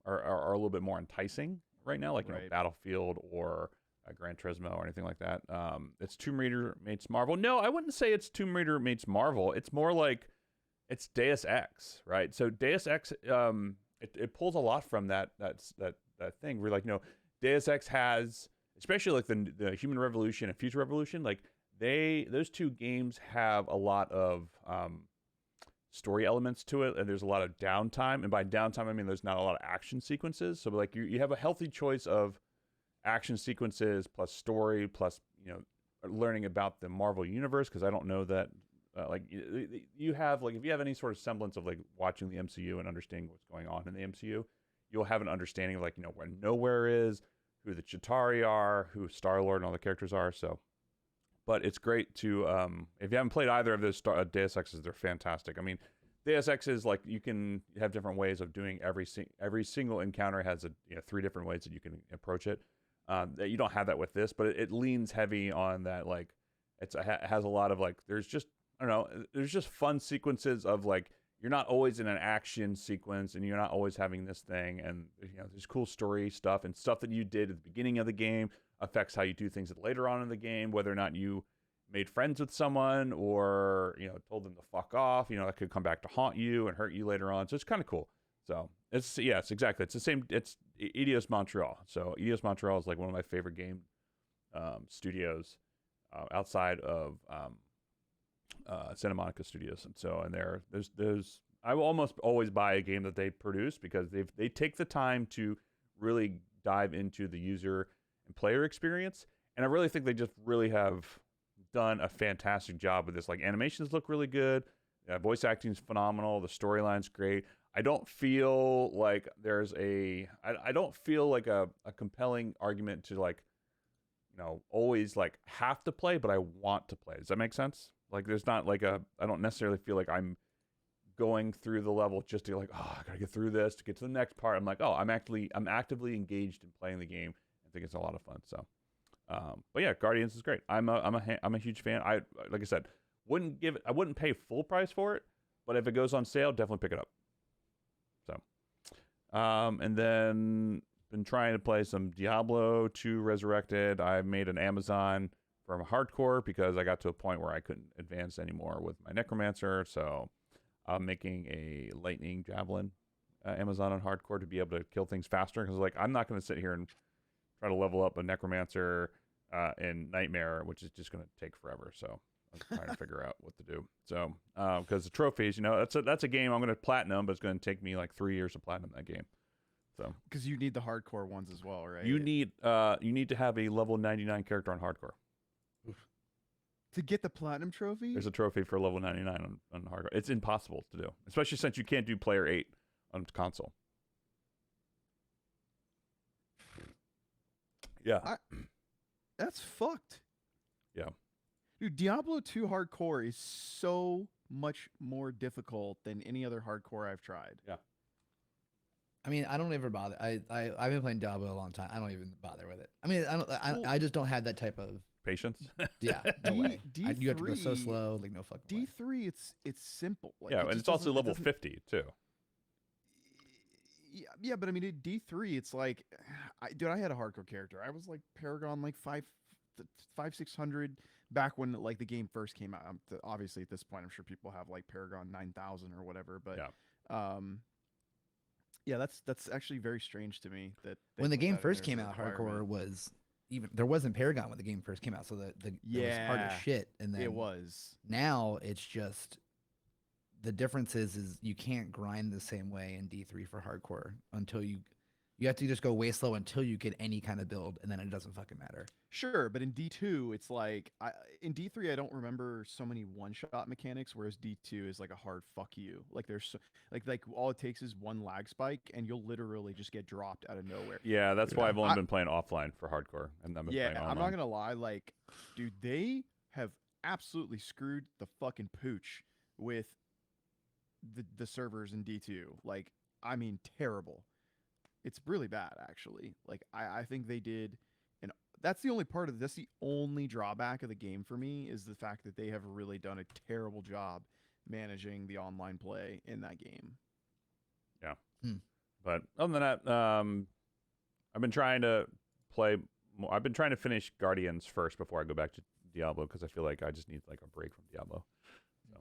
are a little bit more enticing right now, like you know, Battlefield or Gran Turismo or anything like that. It's Tomb Raider meets Marvel. No, I wouldn't say it's Tomb Raider meets Marvel. It's more like it's Deus Ex, right? So Deus Ex, it pulls a lot from that thing. We're like, you know, Deus Ex has, especially like the Human Revolution and Future Revolution, like those two games have a lot of story elements to it, and there's a lot of downtime. And by downtime, I mean there's not a lot of action sequences. So like you have a healthy choice of action sequences plus story plus, you know, learning about the Marvel universe, because I don't know that. Like you have like if you have any sort of semblance of like watching the MCU and understanding what's going on in the MCU, you'll have an understanding of like, you know, where Nowhere is, who the Chitauri are, who Star-Lord and all the characters are. So, but it's great to if you haven't played either of those Deus Exes, they're fantastic. I mean, Deus Ex is like you can have different ways of doing every single encounter has 3 different ways that you can approach it. That you don't have that with this, but it leans heavy on that. Like it has a lot of like there's just fun sequences of like you're not always in an action sequence and you're not always having this thing, and you know there's cool story stuff and stuff that you did at the beginning of the game affects how you do things later on in the game, whether or not you made friends with someone or, you know, told them to fuck off, you know, that could come back to haunt you and hurt you later on. So it's kind of cool. So it's exactly. It's the same. It's EDS Montreal. So EDS Montreal is like one of my favorite game studios outside of Santa Monica Studios. And so, and there's I will almost always buy a game that they produce because they take the time to really dive into the user and player experience, and I really think they just really have done a fantastic job with this. Like animations look really good, voice acting is phenomenal, the storyline's great. I don't feel like I don't feel like a compelling argument to like, always like have to play, but I want to play. Does that make sense? Like there's not like I don't necessarily feel like I'm going through the level just to like, oh, I gotta get through this to get to the next part. I'm like, oh, I'm actively engaged in playing the game. I think it's a lot of fun. So, but yeah, Guardians is great. I'm a huge fan. Like I said, I wouldn't pay full price for it, but if it goes on sale, definitely pick it up. So, and then been trying to play some Diablo 2 Resurrected. I made an Amazon from hardcore because I got to a point where I couldn't advance anymore with my Necromancer. So I'm making a lightning javelin Amazon on hardcore to be able to kill things faster. Because like I'm not going to sit here and try to level up a Necromancer in Nightmare, which is just going to take forever. So I'm trying to figure out what to do. So because the trophies, that's a game I'm going to platinum, but it's going to take me like 3 years to platinum that game. So because you need the hardcore ones as well, right? You need to have a level 99 character on hardcore. To get the platinum trophy? There's a trophy for level 99 on hardcore. It's impossible to do, especially since you can't do player 8 on console. Yeah. That's fucked. Yeah. Dude, Diablo 2 hardcore is so much more difficult than any other hardcore I've tried. Yeah. I mean, I don't ever bother. I've been playing Diablo a long time. I don't even bother with it. I mean, I just don't have that type of patience. Yeah, no way. D3, you have to go so slow, like no fucking way. D3, it's simple. Like, yeah, and it's also level 50 too. Yeah, but I mean, at D3, it's like, dude, I had a hardcore character. I was like Paragon, like 600 back when like the game first came out. Obviously, at this point, I'm sure people have like Paragon 9000 or whatever. But yeah, that's actually very strange to me that when the game first came out, hardcore was even there wasn't Paragon when the game first came out, so it was hard as shit. And then it was. Now it's just the difference is you can't grind the same way in D3 for hardcore until you have to just go way slow until you get any kind of build, and then it doesn't fucking matter. Sure, but in D2, it's like in D3 I don't remember so many one-shot mechanics, whereas D2 is like a hard fuck you. Like there's so, like all it takes is one lag spike, and you'll literally just get dropped out of nowhere. Yeah, that's why I've only been playing offline for hardcore, and I've been playing online. I'm not gonna lie, like, dude, they have absolutely screwed the fucking pooch with the servers in D2. Like, I mean, terrible. It's really bad, actually. Like, I think they did, and that's the only drawback of the game for me is the fact that they have really done a terrible job managing the online play in that game. Yeah. But other than that, I've been trying to play more. I've been trying to finish Guardians first before I go back to Diablo because I feel like I just need like a break from Diablo. So,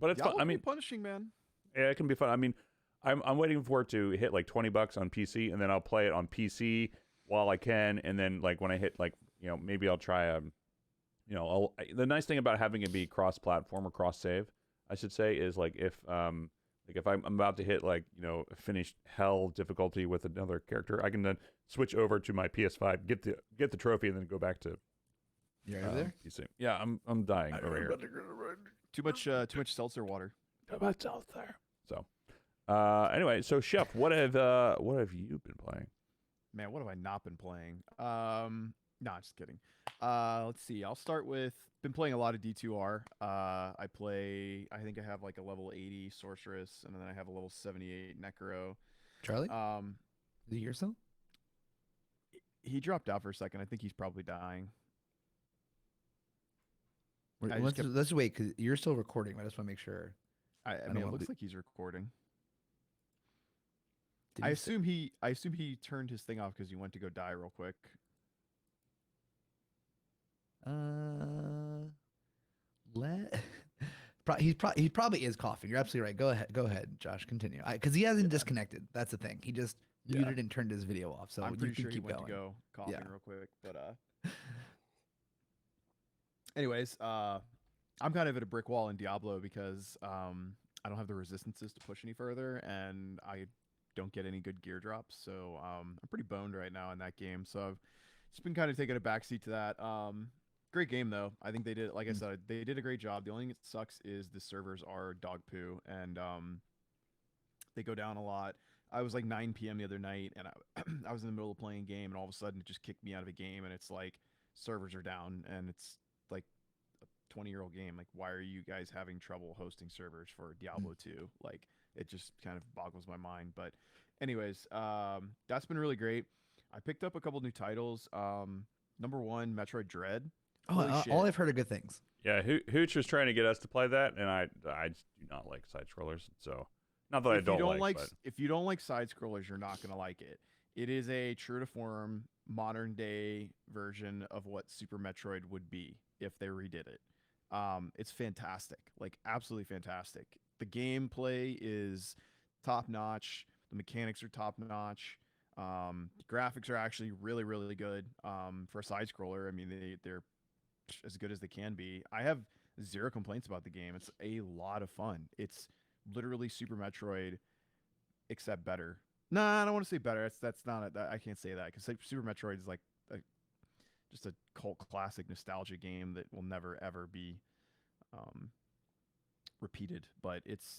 but it's fun. I mean, punishing, man. Yeah, it can be fun. I mean, I'm waiting for it to hit like $20 on PC, and then I'll play it on PC while I can, and then like when I hit like maybe I'll try the nice thing about having it be cross-platform or cross-save, I should say, is like if I'm about to hit like finish hell difficulty with another character, I can then switch over to my PS5, get the trophy, and then go back to there. PC. Yeah, I'm dying over here. Too much seltzer water. Too much seltzer. So. Anyway, so Chef, what have you been playing? Man, what have I not been playing? No, just kidding. Let's see. I'll start with been playing a lot of D2R. I think I have like a level 80 sorceress, and then I have a level 78 necro. Charlie? Is he here still? He dropped out for a second. I think he's probably dying. Let's wait because you're still recording. I just want to make sure. I mean, it looks like he's recording. I assume he turned his thing off because he went to go die real quick. He probably is coughing. You're absolutely right. Go ahead, Josh. Continue. Because he hasn't disconnected. That's the thing. He just muted and turned his video off. So I'm pretty sure he keep went going. to go coughing real quick. But anyways, I'm kind of at a brick wall in Diablo because I don't have the resistances to push any further, and I don't get any good gear drops. So I'm pretty boned right now in that game. So I've just been kind of taking a backseat to that. Great game though. I think they did, like I said, they did a great job. The only thing that sucks is the servers are dog poo, and they go down a lot. I was like 9 p.m. the other night, and I was in the middle of playing a game, and all of a sudden it just kicked me out of a game, and it's like servers are down, and it's like a 20-year-old game. Like, why are you guys having trouble hosting servers for Diablo 2? Like, it just kind of boggles my mind. But anyways, that's been really great. I picked up a couple new titles. Number one, Metroid Dread. Holy shit. All I've heard are good things. Yeah, Hooch was trying to get us to play that, and I just do not like side scrollers. So, not that I don't like, but if you don't like side scrollers, you're not gonna like it. It is a true to form modern day version of what Super Metroid would be if they redid it. It's fantastic, like absolutely fantastic. The gameplay is top notch. The mechanics are top notch. The graphics are actually really, really good for a side scroller. I mean, they're as good as they can be. I have zero complaints about the game. It's a lot of fun. It's literally Super Metroid, except better. Nah, I don't want to say better. That's not. I can't say that because Super Metroid is like just a cult classic nostalgia game that will never ever be repeated. But it's.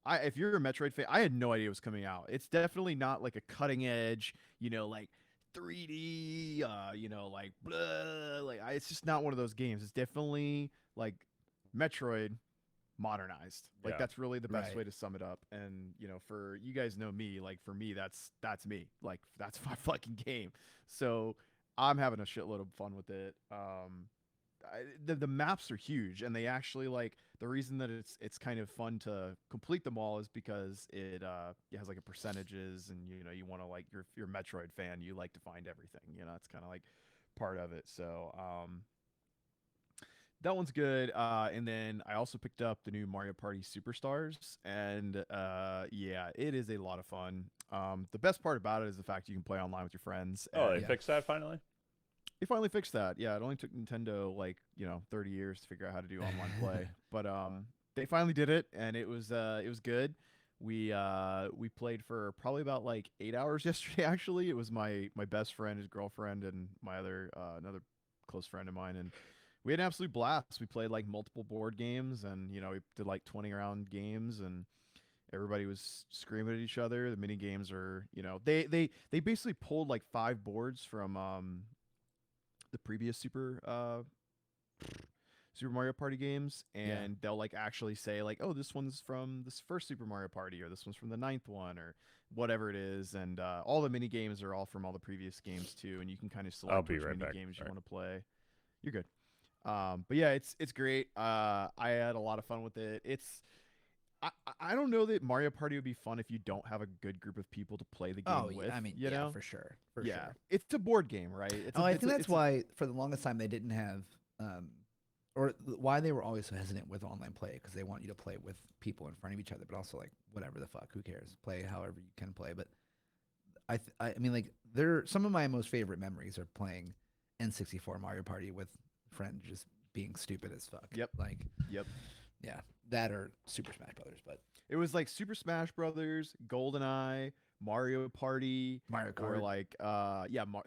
If you're a Metroid fan, I had no idea it was coming out. It's definitely not like a cutting edge, like 3D, like blah. Like it's just not one of those games. It's definitely like Metroid modernized. Like that's really the best way to sum it up. And for you guys know me, like for me that's me. Like that's my fucking game. So I'm having a shitload of fun with it. The maps are huge, and they actually like the reason that it's kind of fun to complete them all is because it has like a percentages, and you want to, like, you're a Metroid fan, you like to find everything, it's kind of like part of it. So that one's good. And then I also picked up the new Mario Party Superstars, and yeah, it is a lot of fun. The best part about it is the fact you can play online with your friends. Oh, they fixed that finally? They finally fixed that. Yeah, it only took Nintendo 30 years to figure out how to do online play, but they finally did it, and it was good. We played for probably about like 8 hours yesterday. Actually, it was my best friend, his girlfriend, and my other another close friend of mine, and we had an absolute blast. We played like multiple board games, and we did like 20 round games, and everybody was screaming at each other. The mini games are, they basically pulled like 5 boards from the previous Super Mario Party games, and they'll like actually say like, oh, this one's from this first Super Mario Party, or this one's from the 9th one, or whatever it is. And all the mini games are all from all the previous games too, and you can kind of select which mini games you want to play. You're good. But yeah, it's great. I had a lot of fun with it. I don't know that Mario Party would be fun if you don't have a good group of people to play the game with. I mean, for sure. It's a board game, right? I think that's why for the longest time they didn't have, or why they were always so hesitant with online play, because they want you to play with people in front of each other, but also like whatever the fuck, who cares? Play however you can play. But I mean, like, some of my most favorite memories are playing N64 Mario Party with friends, just being stupid as fuck. Yep. Yep. Yeah, that or Super Smash Brothers, but it was like Super Smash Brothers, GoldenEye, Mario Party, Mario Kart, or like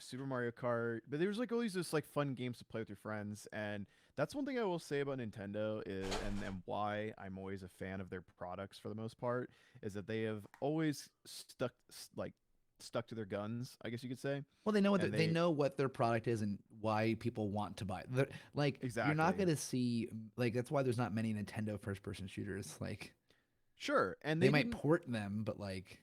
Super Mario Kart. But there was like always just like fun games to play with your friends, and that's one thing I will say about Nintendo is, and why I'm always a fan of their products for the most part, is that they have always stuck to their guns, I guess you could say. Well, they know what they know what their product is and why people want to buy it. Like, exactly. You're not going to see, like, that's why there's not many Nintendo first-person shooters. Like, sure, and they might port them, but like,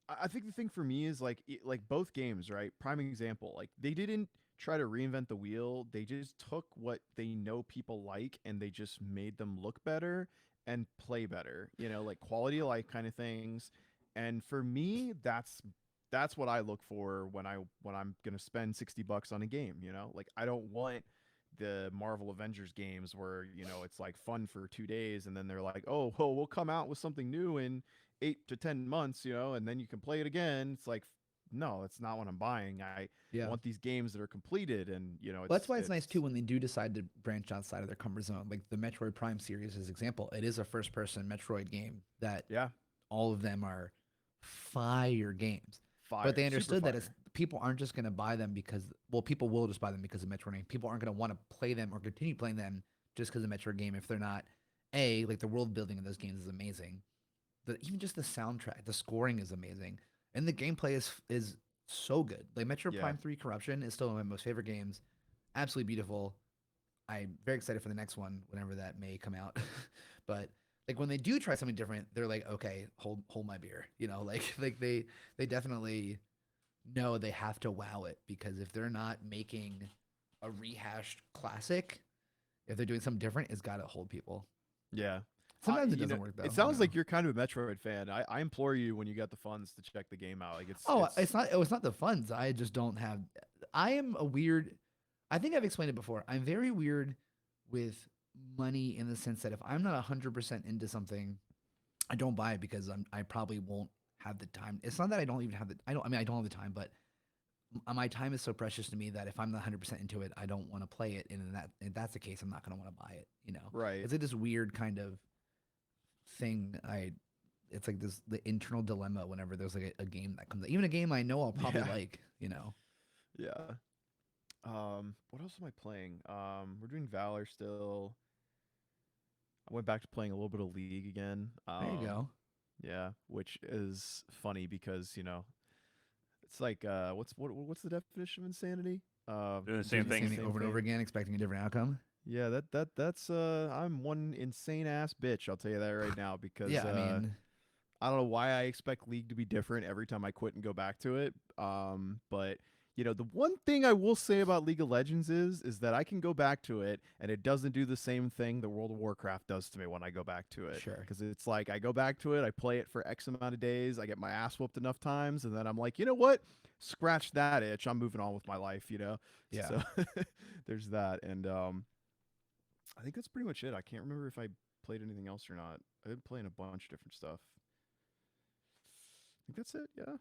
I think the thing for me is like both games, right? Prime example, like they didn't try to reinvent the wheel. They just took what they know people like, and they just made them look better and play better. Like quality of life kind of things. And for me, that's what I look for when I'm gonna spend $60 on a game. Like I don't want the Marvel Avengers games where it's like fun for 2 days, and then they're like, oh, well, we'll come out with something new in 8 to 10 months, and then you can play it again. It's like, no, that's not what I'm buying. I Yeah. want these games that are completed, and you know, Well, that's why it's nice too when they do decide to branch outside of their comfort zone. Like the Metroid Prime series as example, it is a first-person Metroid game that yeah, all of them are fire games. But fire, they super understood that it's fire. people aren't just going to buy them because well, people will just buy them because of Metroid game. People aren't going to want to play them or continue playing them just because of Metroid game if they're not a like the world building in those games is amazing. Even just the soundtrack, the scoring is amazing, and the gameplay is so good. Like Metroid Yeah, Prime 3 Corruption is still one of my most favorite games. Absolutely beautiful. I'm very excited for the next one whenever that may come out. But like when they do try something different, they're like, okay, hold my beer. You know, like they definitely know they have to wow it because if they're not making a rehashed classic, if they're doing something different, it's got to hold people. yeah. Sometimes it You know, doesn't work though. it I don't sounds know. like you're kind of a Metroid fan. I implore you when you got the funds to check the game out. Like Oh, it's it's not the funds. I just don't have. I am a weird. I think I've explained it before. I'm very weird with money in the sense that if I'm not 100% into something, I don't buy it because I probably won't have the time. It's not that I don't even have the. I don't. I mean, I don't have the time, but my time is so precious to me that if I'm not 100% into it, I don't want to play it. And if that's the case, I'm not going to want to buy it. You know, right. it's like this weird kind of thing. It's like this the internal dilemma whenever there's like a game that comes out. Even a game I know I'll probably Yeah, like, you know. yeah. What else am I playing? We're doing Valor still. I went back to playing a little bit of League again. There you go. Yeah, which is funny because you know it's like what's the definition of insanity? Doing the Doing same the same thing. thing over and over again, expecting a different outcome. Yeah, that's I'm one insane ass bitch. I'll tell you that right now because Yeah, I mean, I don't know why I expect League to be different every time I quit and go back to it. But you know, the one thing I will say about League of Legends is that I can go back to it and it doesn't do the same thing that World of Warcraft does to me when I go back to it. sure. Because it's like I go back to it, I play it for X amount of days, I get my ass whooped enough times, and then I'm like, you know what? Scratch that itch. I'm moving on with my life, you know? Yeah. So there's that. And I think that's pretty much it. I can't remember if I played anything else or not. I've been playing a bunch of different stuff. I think that's it. Yeah.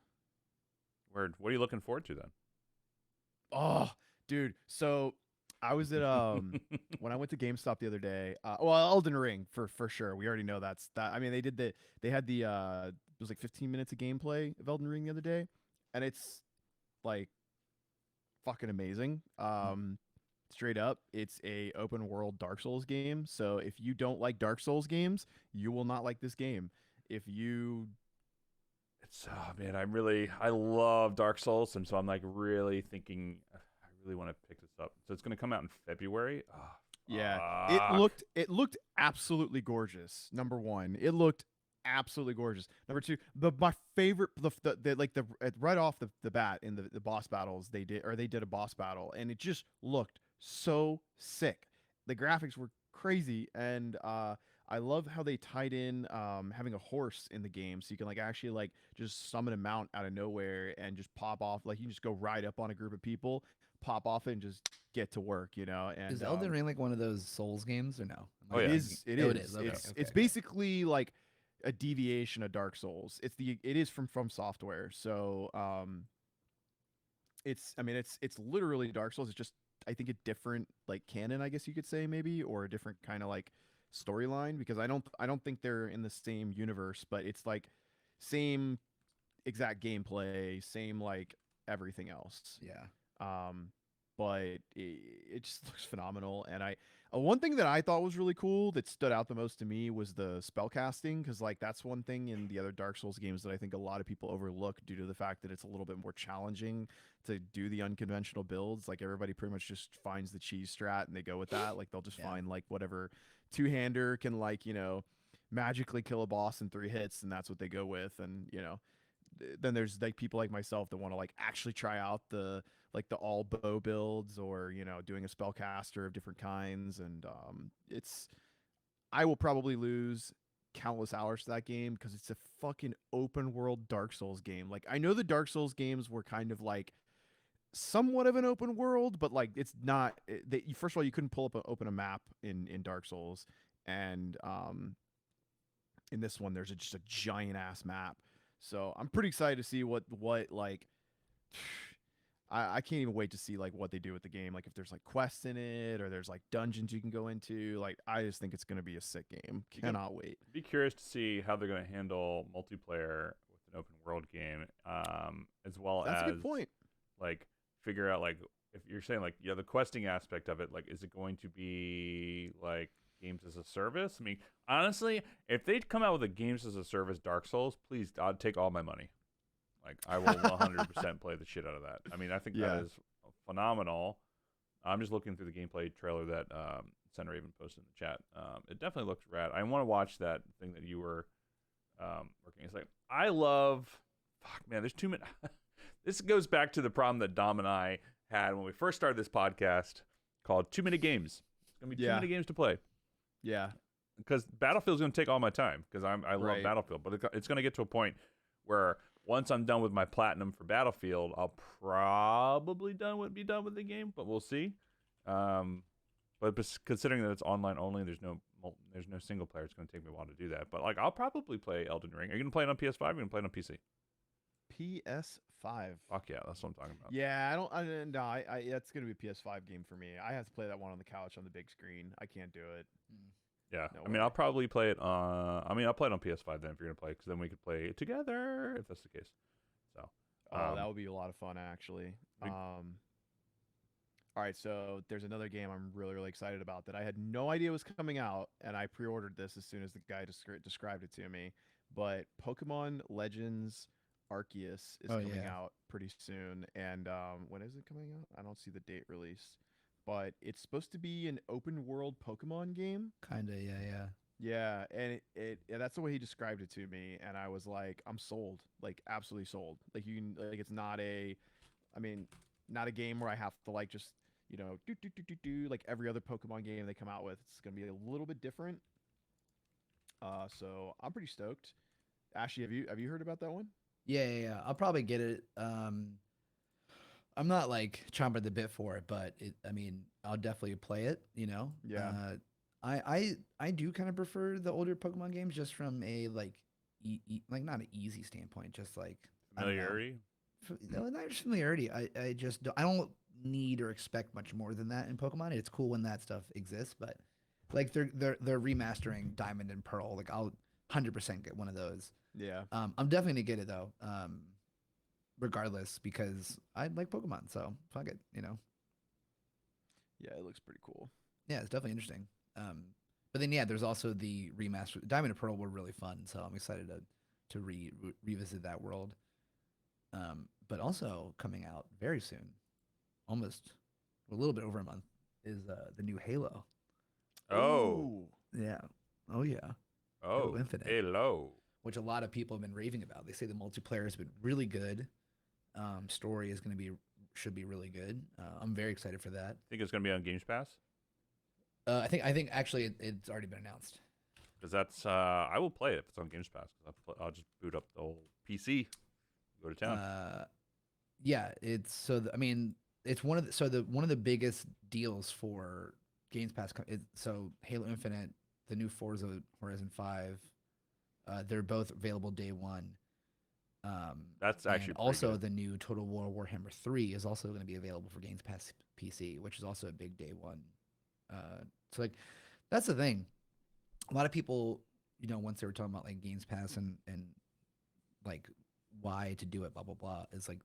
Word. What are you looking forward to then? Oh, dude. So I was at when I went to GameStop the other day. Well, Elden Ring for sure. We already know that's that. I mean, they had the it was like 15 minutes of gameplay of Elden Ring the other day, and it's like fucking amazing. Straight up, it's a open world Dark Souls game. So if you don't like Dark Souls games, you will not like this game. If you It's oh man, I love Dark Souls, and so I'm like really thinking I really want to pick this up. So it's gonna come out in February. Oh, Yeah, fuck. it looked absolutely gorgeous. Number one, it looked absolutely gorgeous. Number two, my favorite the like the right off the bat in the boss battles they did a boss battle and it just looked so sick. The graphics were crazy and I love how they tied in having a horse in the game so you can like actually like just summon a mount out of nowhere and just pop off like you can just go ride up on a group of people, pop off it and just get to work, you know. Is And Elden Ring like one of those Souls games or no? Oh it yeah. is. It Oh, is. it is. Okay, It's okay. basically like a deviation of Dark Souls. It is from Software. So it's I mean it's literally Dark Souls. It's just I think a different like canon, I guess you could say maybe, or a different kind of like storyline because I don't think they're in the same universe, but it's like same exact gameplay, same like everything else. Yeah. Um, but it just looks phenomenal. And one thing that I thought was really cool that stood out the most to me was the spell casting because like that's one thing in the other Dark Souls games that I think a lot of people overlook due to the fact that it's a little bit more challenging to do the unconventional builds. Like everybody pretty much just finds the cheese strat and they go with that. Like they'll just Yeah. find like whatever two-hander can like magically kill a boss in 3 hits and that's what they go with. And then there's like people like myself that want to like actually try out the all bow builds or doing a spellcaster of different kinds and it's I will probably lose countless hours to that game because it's a fucking open world Dark Souls game. Like I know the Dark Souls games were kind of like somewhat of an open world, but like it's not first of all you couldn't open a map in Dark Souls and in this one there's just a giant ass map. So I'm pretty excited to see what like I can't even wait to see like what they do with the game. Like if there's like quests in it or there's like dungeons you can go into. Like I just think it's gonna be a sick game. Cannot wait. Be curious to see how they're going to handle multiplayer with an open world game, as well That's a as good point. like figure out like if you're saying like the questing aspect of it, like is it going to be like games as a service? I mean, honestly, if they'd come out with a games as a service Dark Souls, please, I'd take all my money. Like I will 100% play the shit out of that. I mean, I think Yeah. that is phenomenal. I'm just looking through the gameplay trailer that Senator even posted in the chat. It definitely looks rad. I want to watch that thing that you were working. It's like I love. Fuck man, there's too many. This goes back to the problem that Dom and I had when we first started this podcast, called too many games. It's gonna be too Yeah. many games to play. Yeah. Because Battlefield's going to take all my time because I love Right. Battlefield, but it's going to get to a point where once I'm done with my platinum for Battlefield, I'll probably be done with the game, but we'll see. But considering that it's online only, there's no single player. It's going to take me a while to do that. But like, I'll probably play Elden Ring. Are you going to play it on PS5? Or are you going to play it on PC? PS5. Fuck yeah, that's what I'm talking about. Yeah, I don't. No, that's gonna be a PS5 game for me. I have to play that one on the couch on the big screen. I can't do it. Yeah, No I mean, way. I'll probably play it on. I mean, I'll play it on PS5 then if you're gonna play, because then we could play it together if that's the case. So, Oh, that would be a lot of fun, actually. we- All right, so there's another game I'm really, really excited about that I had no idea was coming out, and I pre-ordered this as soon as the guy described it to me. But Pokemon Legends Arceus is Oh, coming yeah. out pretty soon, and when is it coming out? I don't see the date release, but it's supposed to be an open world Pokemon game. Kinda, yeah. Yeah, and yeah, that's the way he described it to me, and I was like, I'm sold, like absolutely sold. Like you can, like it's not a, I mean, not a game where I have to like just do like every other Pokemon game they come out with. It's gonna be a little bit different. So I'm pretty stoked. Ashley, have you heard about that one? Yeah. I'll probably get it. I'm not like chomping at the bit for it, but I mean, I'll definitely play it. Yeah. I do kind of prefer the older Pokemon games just from a like, like not an easy standpoint, just like I don't know. familiarity. No, not just familiarity. I just I don't need or expect much more than that in Pokemon. It's cool when that stuff exists, but like they're remastering Diamond and Pearl. Like I'll 100% get one of those. Yeah. I'm definitely gonna get it though. Regardless, because I like Pokemon, so fuck it. Yeah, it looks pretty cool. Yeah, it's definitely interesting. But then yeah, there's also the remaster. Diamond and Pearl were really fun, so I'm excited to revisit that world. But also coming out very soon, almost a little bit over a month, is the new Halo. Oh, Ooh. Yeah. Oh yeah. oh, Infinite. Halo. Which a lot of people have been raving about. They say the multiplayer has been really good. Story is should be really good. I'm very excited for that. Think it's gonna be on Games Pass? I think actually it's already been announced. Because that's I will play it if it's on Games Pass. Cause I'll just boot up the old PC, go to town. Yeah, it's I mean, it's one of the biggest deals for Games Pass. So Halo Infinite, the new Forza Horizon 5, they're both available day one. That's and actually pretty also good. the new Total War Warhammer 3 is also going to be available for Games Pass PC, which is also a big day one. So like that's the thing. A lot of people, once they were talking about like Games Pass and like why to do it, blah blah blah, is like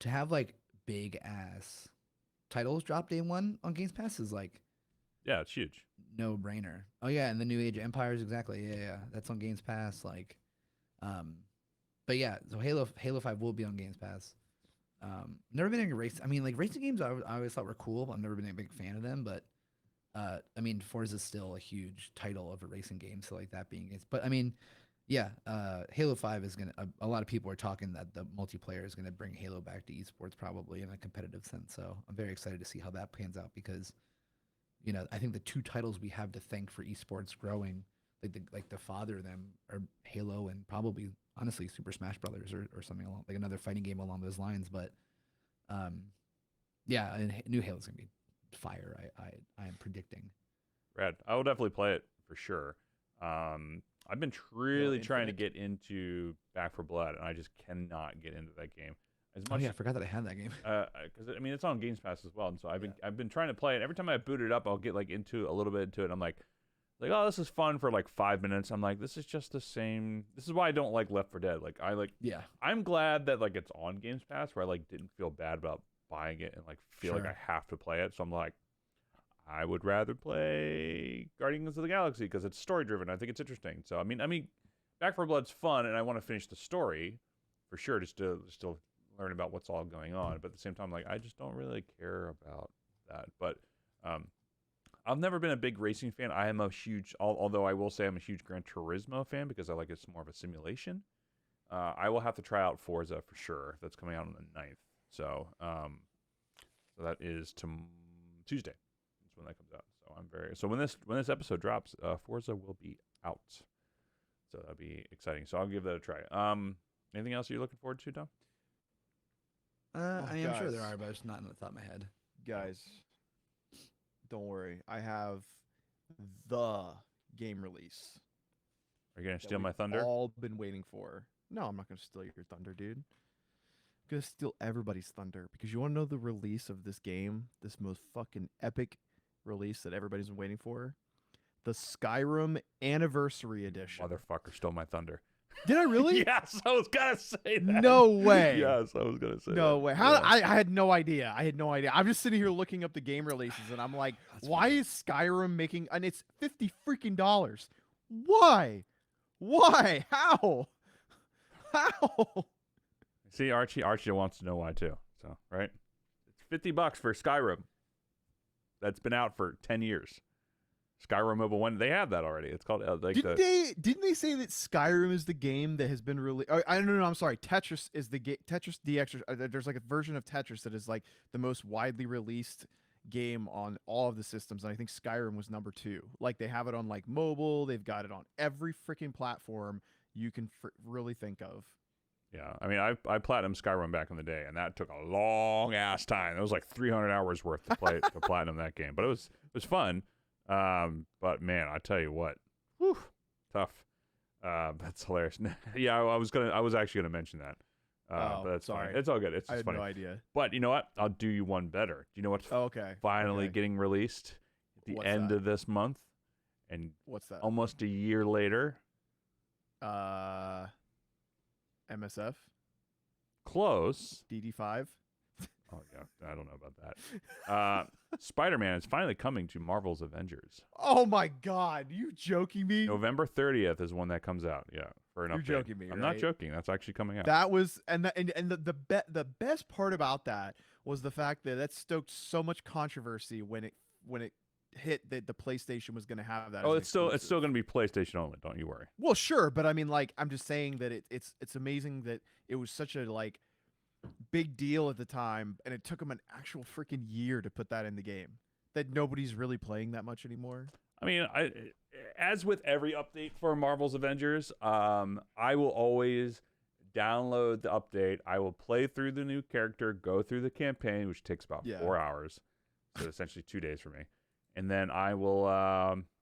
to have like big ass titles drop day one on Games Pass is like Yeah, it's huge. no brainer. Oh yeah, and the new Age of Empires, exactly. Yeah, that's on Games Pass. Like, but yeah, so Halo 5 will be on Games Pass. Never been a race. I mean, like racing games, I always thought were cool. But I've never been a big fan of them, but I mean, Forza is still a huge title of a racing game. So like that being, but I mean, yeah, Halo 5 is gonna. A lot of people are talking that the multiplayer is gonna bring Halo back to esports, probably in a competitive sense. So I'm very excited to see how that pans out because, I think the two titles we have to thank for esports growing, like the father of them, are Halo and probably honestly Super Smash Brothers or something along like another fighting game along those lines. But, yeah, and new Halo's gonna be fire. I am predicting. Rad. I will definitely play it for sure. I've been really trying to Infinite? get into Back for Blood, and I just cannot get into that game. as Oh much. yeah, I forgot that I had that game. Because I mean, it's on Games Pass as well, and so I've been trying to play it. Every time I boot it up, I'll get like into a little bit into it. And I'm like, oh, this is fun for like 5 minutes. I'm like, this is just the same. This is why I don't like Left 4 Dead. Like Yeah. I'm glad that like it's on Games Pass, where I like didn't feel bad about buying it and like feel like Sure. I have to play it. So I'm like, I would rather play Guardians of the Galaxy because it's story driven. I think it's interesting. So I mean, Back 4 Blood's fun, and I want to finish the story for sure, just to still learn about what's all going on. But at the same time, like I just don't really care about that. But I've never been a big racing fan. I am a huge, although I will say I'm a huge Gran Turismo fan because I like it's more of a simulation. I will have to try out Forza for sure. That's coming out on the 9th. So, so that is Tuesday. That's when that comes out. So I'm so when this episode drops, Forza will be out. So that'll be exciting. So I'll give that a try. Anything else you're looking forward to, Tom? I am sure there guys. are, but it's not in the top of my head. Guys, don't worry. I have the game release Are you gonna that steal my we've thunder? all been waiting for. No, I'm not gonna steal your thunder, dude. I'm gonna steal everybody's thunder because you want to know the release of this game, this most fucking epic release that everybody's been waiting for, the Skyrim Anniversary Edition. Motherfucker stole my thunder. Did I really? Yes, I was gonna say that. No way. Yes, I was gonna say that. No way. How? Yeah. I had no idea. I had no idea. I'm just sitting here looking up the game releases, and I'm like, why is Skyrim making? And it's $50 freaking dollars. Why? Why? How? How? See, Archie wants to know why too. So, right? It's $50 for Skyrim. That's been out for 10 years. Skyrim Mobile 1, they have that already. It's called Didn't they say that Skyrim is the game that has been released? I don't know. I'm sorry. Tetris is the game. Tetris DX. There's like a version of Tetris that is like the most widely released game on all of the systems, and I think Skyrim was number 2. Like they have it on like mobile. They've got it on every freaking platform you can really think of. Yeah, I mean, I platinum Skyrim back in the day, and that took a long ass time. It was like 300 hours worth to play to platinum that game, but it was fun. But man, I tell you what, whew, tough. That's hilarious. Yeah, I was actually gonna mention that. But that's sorry. fine. It's all good. It's I just had funny. no idea. But you know what? I'll do you one better. Do you know what's Oh, okay. finally Okay. getting released at the What's end that? of this month, and What's that? almost a year later? MSF, Close. DD5. Oh yeah, I don't know about that. Spider-Man is finally coming to Marvel's Avengers. Oh my God! You joking me? November 30th is when that comes out. Yeah, for an You're update. joking me, I'm not right? joking. That's actually coming out. That was and the best part about that was the fact that stoked so much controversy when it hit that the PlayStation was going to have that. Oh, as an it's still exclusive. going to be PlayStation only. Don't you worry. Well, sure, but I mean, like, I'm just saying that it's amazing that it was such a like big deal at the time, and it took them an actual freaking year to put that in the game. That nobody's really playing that much anymore. I mean, as with every update for Marvel's Avengers, I will always download the update. I will play through the new character, go through the campaign, which takes about 4 hours, so essentially 2 days for me, and then I will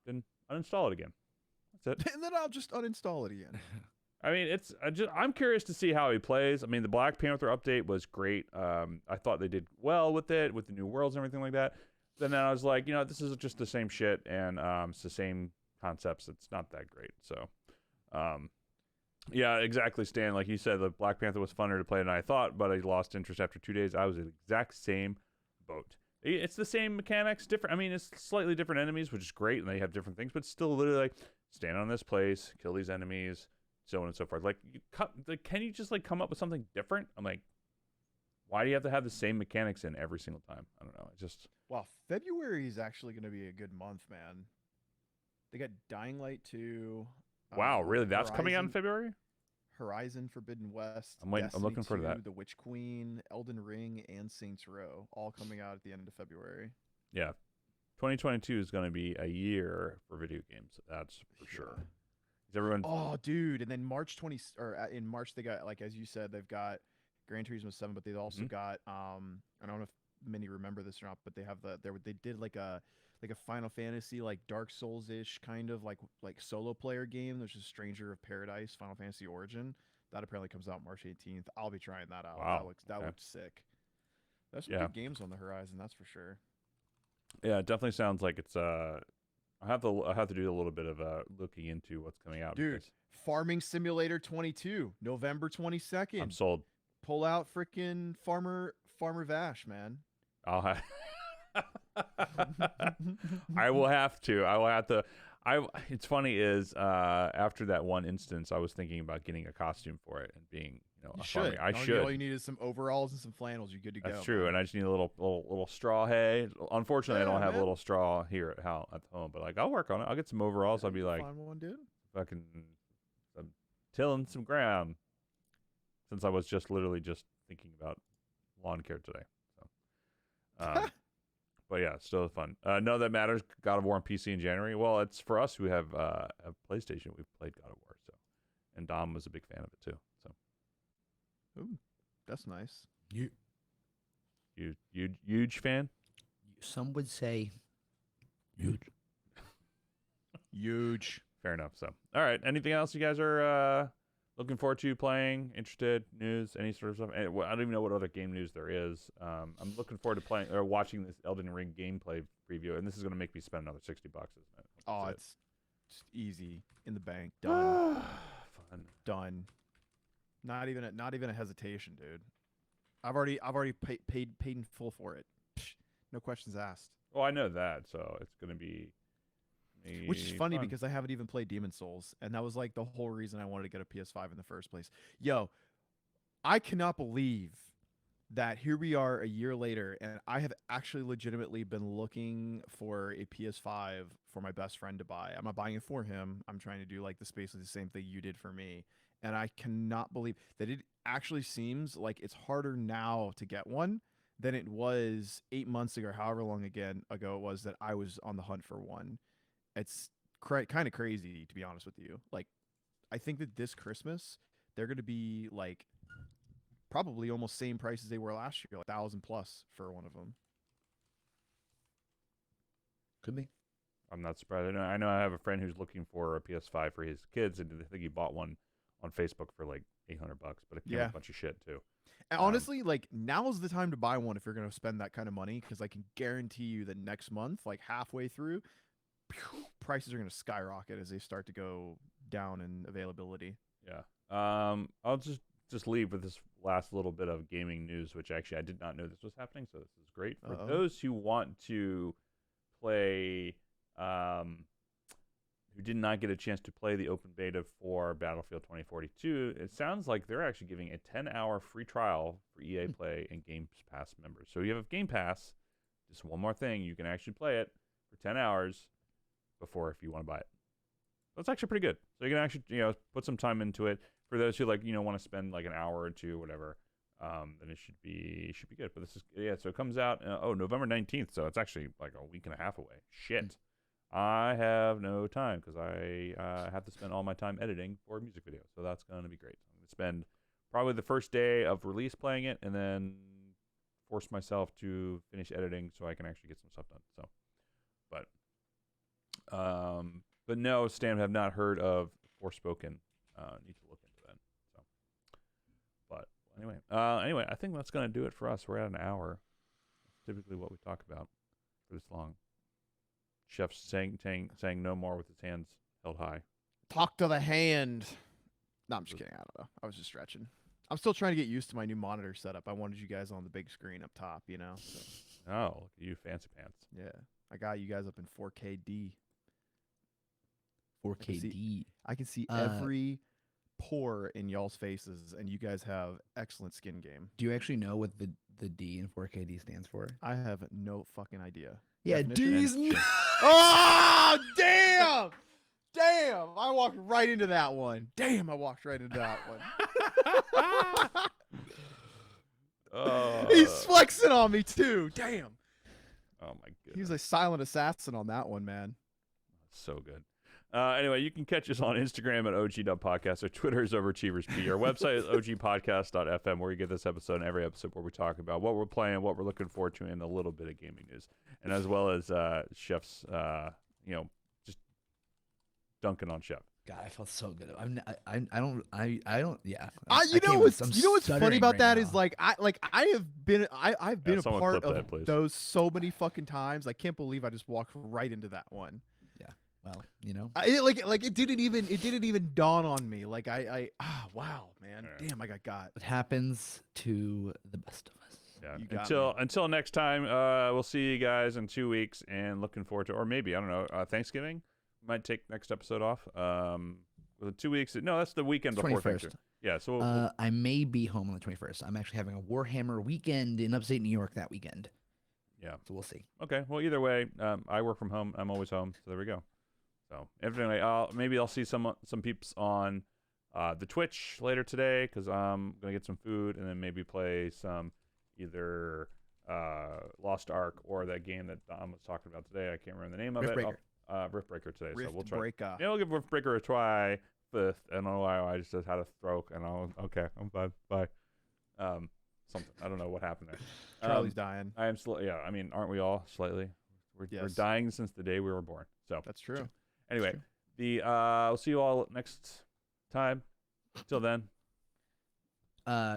then uninstall it again. That's it. And then I'll just uninstall it again. I mean, I'm curious to see how he plays. I mean, the Black Panther update was great. I thought they did well with it, with the new worlds and everything like that. Then I was like, this is just the same shit, and it's the same concepts. It's not that great. So, yeah, exactly, Stan. Like you said, the Black Panther was funner to play than I thought, but I lost interest after 2 days. I was in the exact same boat. It's the same mechanics, different. I mean, it's slightly different enemies, which is great, and they have different things, but still literally like stand on this place, kill these enemies, so on and so forth. Like, can you just like come up with something different? I'm like, why do you have to have the same mechanics in every single time? I don't know. It just Wow, February is actually going to be a good month, man. They got Dying Light 2. wow, really? That's coming out in Horizon- February? Horizon Forbidden West. I'm waiting- I'm Destiny looking forward to 2, that. The Witch Queen, Elden Ring, and Saints Row, all coming out at the end of February. Yeah. 2022 is going to be a year for video games. That's for sure. Is everyone? Oh, dude! And then in March they got, like as you said, they've got Gran Turismo 7, but they've also Mhm. got I don't know if many remember this or not, but they have they did like a Final Fantasy like Dark Souls ish kind of like solo player game. There's a Stranger of Paradise Final Fantasy Origin That apparently comes out March 18th. I'll be trying that out. Wow. That Okay. looks sick. There's some Yeah. good games on the horizon, that's for sure. Yeah, it definitely sounds like it's I have to do a little bit of looking into what's coming out. Dude, because Farming Simulator 22, November I'm 22nd. sold. Pull out freaking Farmer Vash, man. I'll have. I will have to. I will have to. It's funny is after that one instance, I was thinking about getting a costume for it and being You a should. farmer. I All should. you need is some overalls and some flannels. You're good to go. That's true, man. and I just need a little straw hay. Unfortunately, I Yeah, don't have a man. little straw here at home, but like I'll work on it. I'll get some overalls. I'll be You'll like find one, dude. fucking tilling some ground. Since I was literally just thinking about lawn care today. So, but yeah, still fun. No, that matters. God of War on PC in January. Well, it's for us who have a PlayStation. We've played God of War, so, and Dom was a big fan of it too. So, Ooh, that's nice. huge fan. Some would say huge. Huge. Fair enough. So, all right. Anything else you guys are looking forward to playing? Interested? News? Any sort of stuff? I don't even know what other game news there is. I'm looking forward to playing or watching this Elden Ring gameplay preview, and this is going to make me spend another $60, isn't it? Oh, it's just easy in the bank. Done. Fun. Done. Not even a hesitation, dude. I've already paid in full for it. Psh, no questions asked. Well, I know that, so it's going to be. Which is funny fun. because I haven't even played Demon Souls, and that was like the whole reason I wanted to get a PS5 in the first place. Yo, I cannot believe that here we are a year later, and I have actually legitimately been looking for a PS5 for my best friend to buy. I'm not buying it for him. I'm trying to do like basically the same thing you did for me, and I cannot believe that it actually seems like it's harder now to get one than it was 8 months ago, or however long ago it was that I was on the hunt for one. It's kind of crazy, to be honest with you. Like, I think that this Christmas they're going to be like probably almost same price as they were last year, like 1,000 plus for one of them. Could be. I'm not surprised. I know I have a friend who's looking for a PS5 for his kids, and I think he bought one on Facebook for like $800, but it came with a bunch of shit too. And honestly, like now's the time to buy one if you're going to spend that kind of money, because I can guarantee you that next month, like halfway through, prices are going to skyrocket as they start to go down in availability. Yeah. I'll just leave with this last little bit of gaming news, which actually I did not know this was happening, so this is great for those who want to play. Who did not get a chance to play the open beta for Battlefield 2042, it sounds like they're actually giving a 10-hour free trial for EA Play and Game Pass members. So you have Game Pass, just one more thing, you can actually play it for 10 hours before if you want to buy it. That's actually pretty good. So you can actually, put some time into it. For those who want to spend like an hour or two, whatever, then it should be good. But this is, so it comes out, November 19th. So it's actually like a week and a half away. Shit. I have no time because I have to spend all my time editing for a music video. So that's going to be great. I'm going to spend probably the first day of release playing it and then force myself to finish editing so I can actually get some stuff done. So, but no, Stan, have not heard of Forspoken. Need to look into that. So, but anyway, I think that's going to do it for us. We're at an hour. That's typically what we talk about for this long. Chef's saying no more with his hands held high. Talk to the hand. No, I'm just kidding. I don't know. I was just stretching. I'm still trying to get used to my new monitor setup. I wanted you guys on the big screen up top, So. Oh, look at you, fancy pants. Yeah, I got you guys up in 4KD. 4KD. I can see every pore in y'all's faces, and you guys have excellent skin game. Do you actually know what the D in 4KD stands for? I have no fucking idea. Yeah, D's. Oh, damn! Damn! I walked right into that one. Damn, I walked right into that one. He's flexing on me too. Damn. Oh my goodness. He was a silent assassin on that one, man. So good. Anyway, you can catch us on Instagram at OG.podcast. Our Twitter is OveraachieversP. Our website is ogpodcast.fm, where you get this episode and every episode where we talk about what we're playing, what we're looking forward to, and a little bit of gaming news. And as well as Chef's, just dunking on Chef. God, I felt so good. I don't. Yeah. You know what's I'm funny stuttering about right that now. is like I've been a someone part clip of that, please. those so many fucking times. I can't believe I just walked right into that one. Yeah. Well, you know. It didn't even dawn on me. Like wow, man, Yeah. damn, I got. It happens to the best of us. Yeah. You got me. Until next time, we'll see you guys in 2 weeks, and looking forward to, or maybe I don't know, Thanksgiving. Might take next episode off. 2 weeks. No, that's the weekend before 21st. Thanksgiving. Yeah. So I may be home on the 21st. I'm actually having a Warhammer weekend in upstate New York that weekend. yeah. So we'll see. Okay. Well, either way, I work from home. I'm always home. So there we go. So anyway, maybe I'll see some peeps on the Twitch later today because I'm gonna get some food and then maybe play some either Lost Ark or that game that Dom was talking about today. I can't remember the name of Rift it. Breaker. Riftbreaker today. Rift So we'll try. Breaker. Yeah, we'll give Riftbreaker a try. Fifth. I don't know why I just had a stroke and okay. I'm fine. Bye. Something. I don't know what happened there. Charlie's dying. I am yeah. I mean, aren't we all slightly? We're Yes. dying since the day we were born. So That's true. anyway, we'll see you all next time. Till then.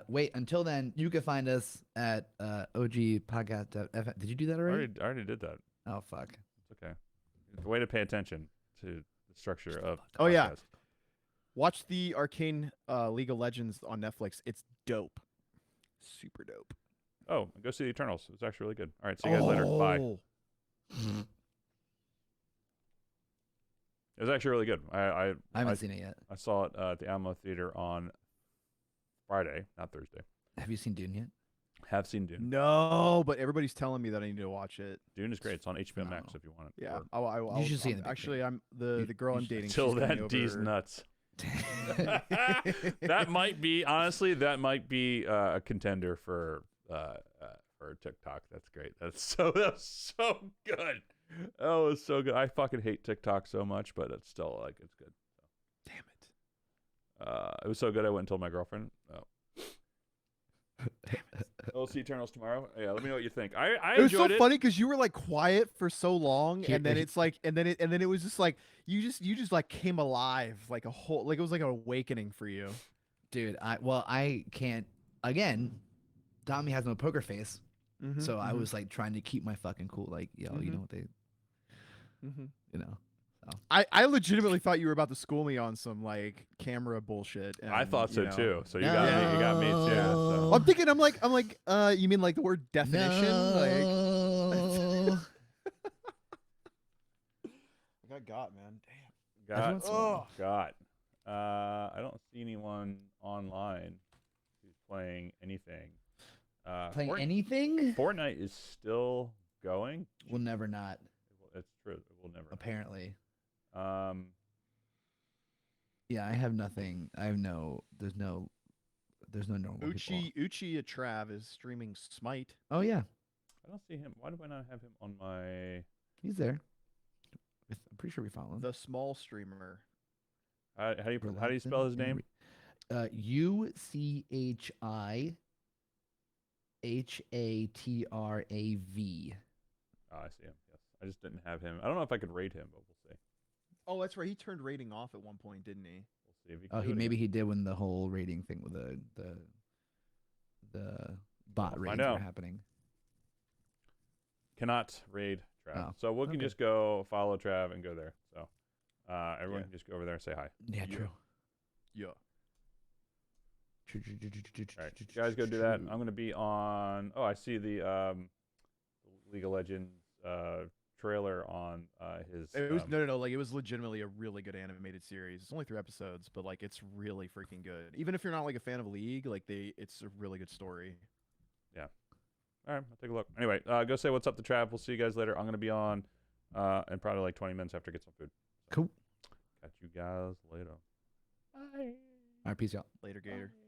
Wait, until then, you can find us at OG Podcast. Did you do that I already? already did that. Oh, fuck. It's okay. It's a way to pay attention to the structure of. Oh, yeah. podcast. Watch the Arcane League of Legends on Netflix. It's dope. Super dope. Oh, go see the Eternals. It's actually really good. All right, see you guys later. Bye. It was actually really good. I haven't seen it yet. I saw it at the Alamo Theater on Friday, not Thursday. Have you seen Dune yet? Have seen Dune. No, but everybody's telling me that I need to watch it. Dune is great. It's on HBO Max No. if you want it. Yeah, Or- I You should see it in the big Actually, screen. I'm the girl I'm dating. Until she's coming then, D's over. nuts. That might be a contender for TikTok. That's great. That's so good. Oh, it's so good. I fucking hate TikTok so much, but it's still like it's good. Damn it. It was so good. I went and told my girlfriend. Oh. We'll see Eternals tomorrow. Yeah, let me know what you think. I It was so enjoyed it. funny because you were like quiet for so long, Here- and then here- it's like, and then it was just like you just like came alive, like a whole, like it was like an awakening for you. Dude, I can't. Again, Tommy has no poker face, Mhm, so I mhm, was like trying to keep my fucking cool. Like, yo, you Mhm. know what they, mhm. you know. I legitimately thought you were about to school me on some like camera bullshit. I and, thought so you know. too. So you got me too. So. I'm thinking, I'm like, you mean like the word definition? Like, No. I got man. Damn. Got, once in a while. got. I don't see anyone online who's playing anything. Playing anything? Fortnite is still going. Will never not. It's true. It will never. Apparently. Yeah, I have nothing. I have no. There's no normal people. Uchi Trav is streaming Smite. Oh yeah, I don't see him. Why do I not have him on my? he's there. I'm pretty sure we follow him. The small streamer. How do you spell his name? UCHIHATRAV. Oh, I see him. Yes, I just didn't have him. I don't know if I could rate him, but we'll see. Oh, that's right. He turned rating off at one point, didn't he? We'll see if he. Can Oh, do it maybe again. he did when the whole rating thing with the bot We'll ratings find were out. happening. Cannot raid Trav. Oh, So we can okay. just go follow Trav and go there. So everyone Yeah. can just go over there and say hi. Yeah, Yeah. true. Yeah. All right, you guys go do that. I'm going to be on. Oh, I see the League of Legends trailer on his. It was no. Like it was legitimately a really good animated series. It's only 3 episodes, but like it's really freaking good. Even if you're not like a fan of League, like it's a really good story. All right, I'll take a look. Anyway, go say what's up to Trav. We'll see you guys later. I'm going to be on in probably like 20 minutes after I get some food. Cool. Catch you guys later. Bye. All right, peace out. Later, Gator. Bye.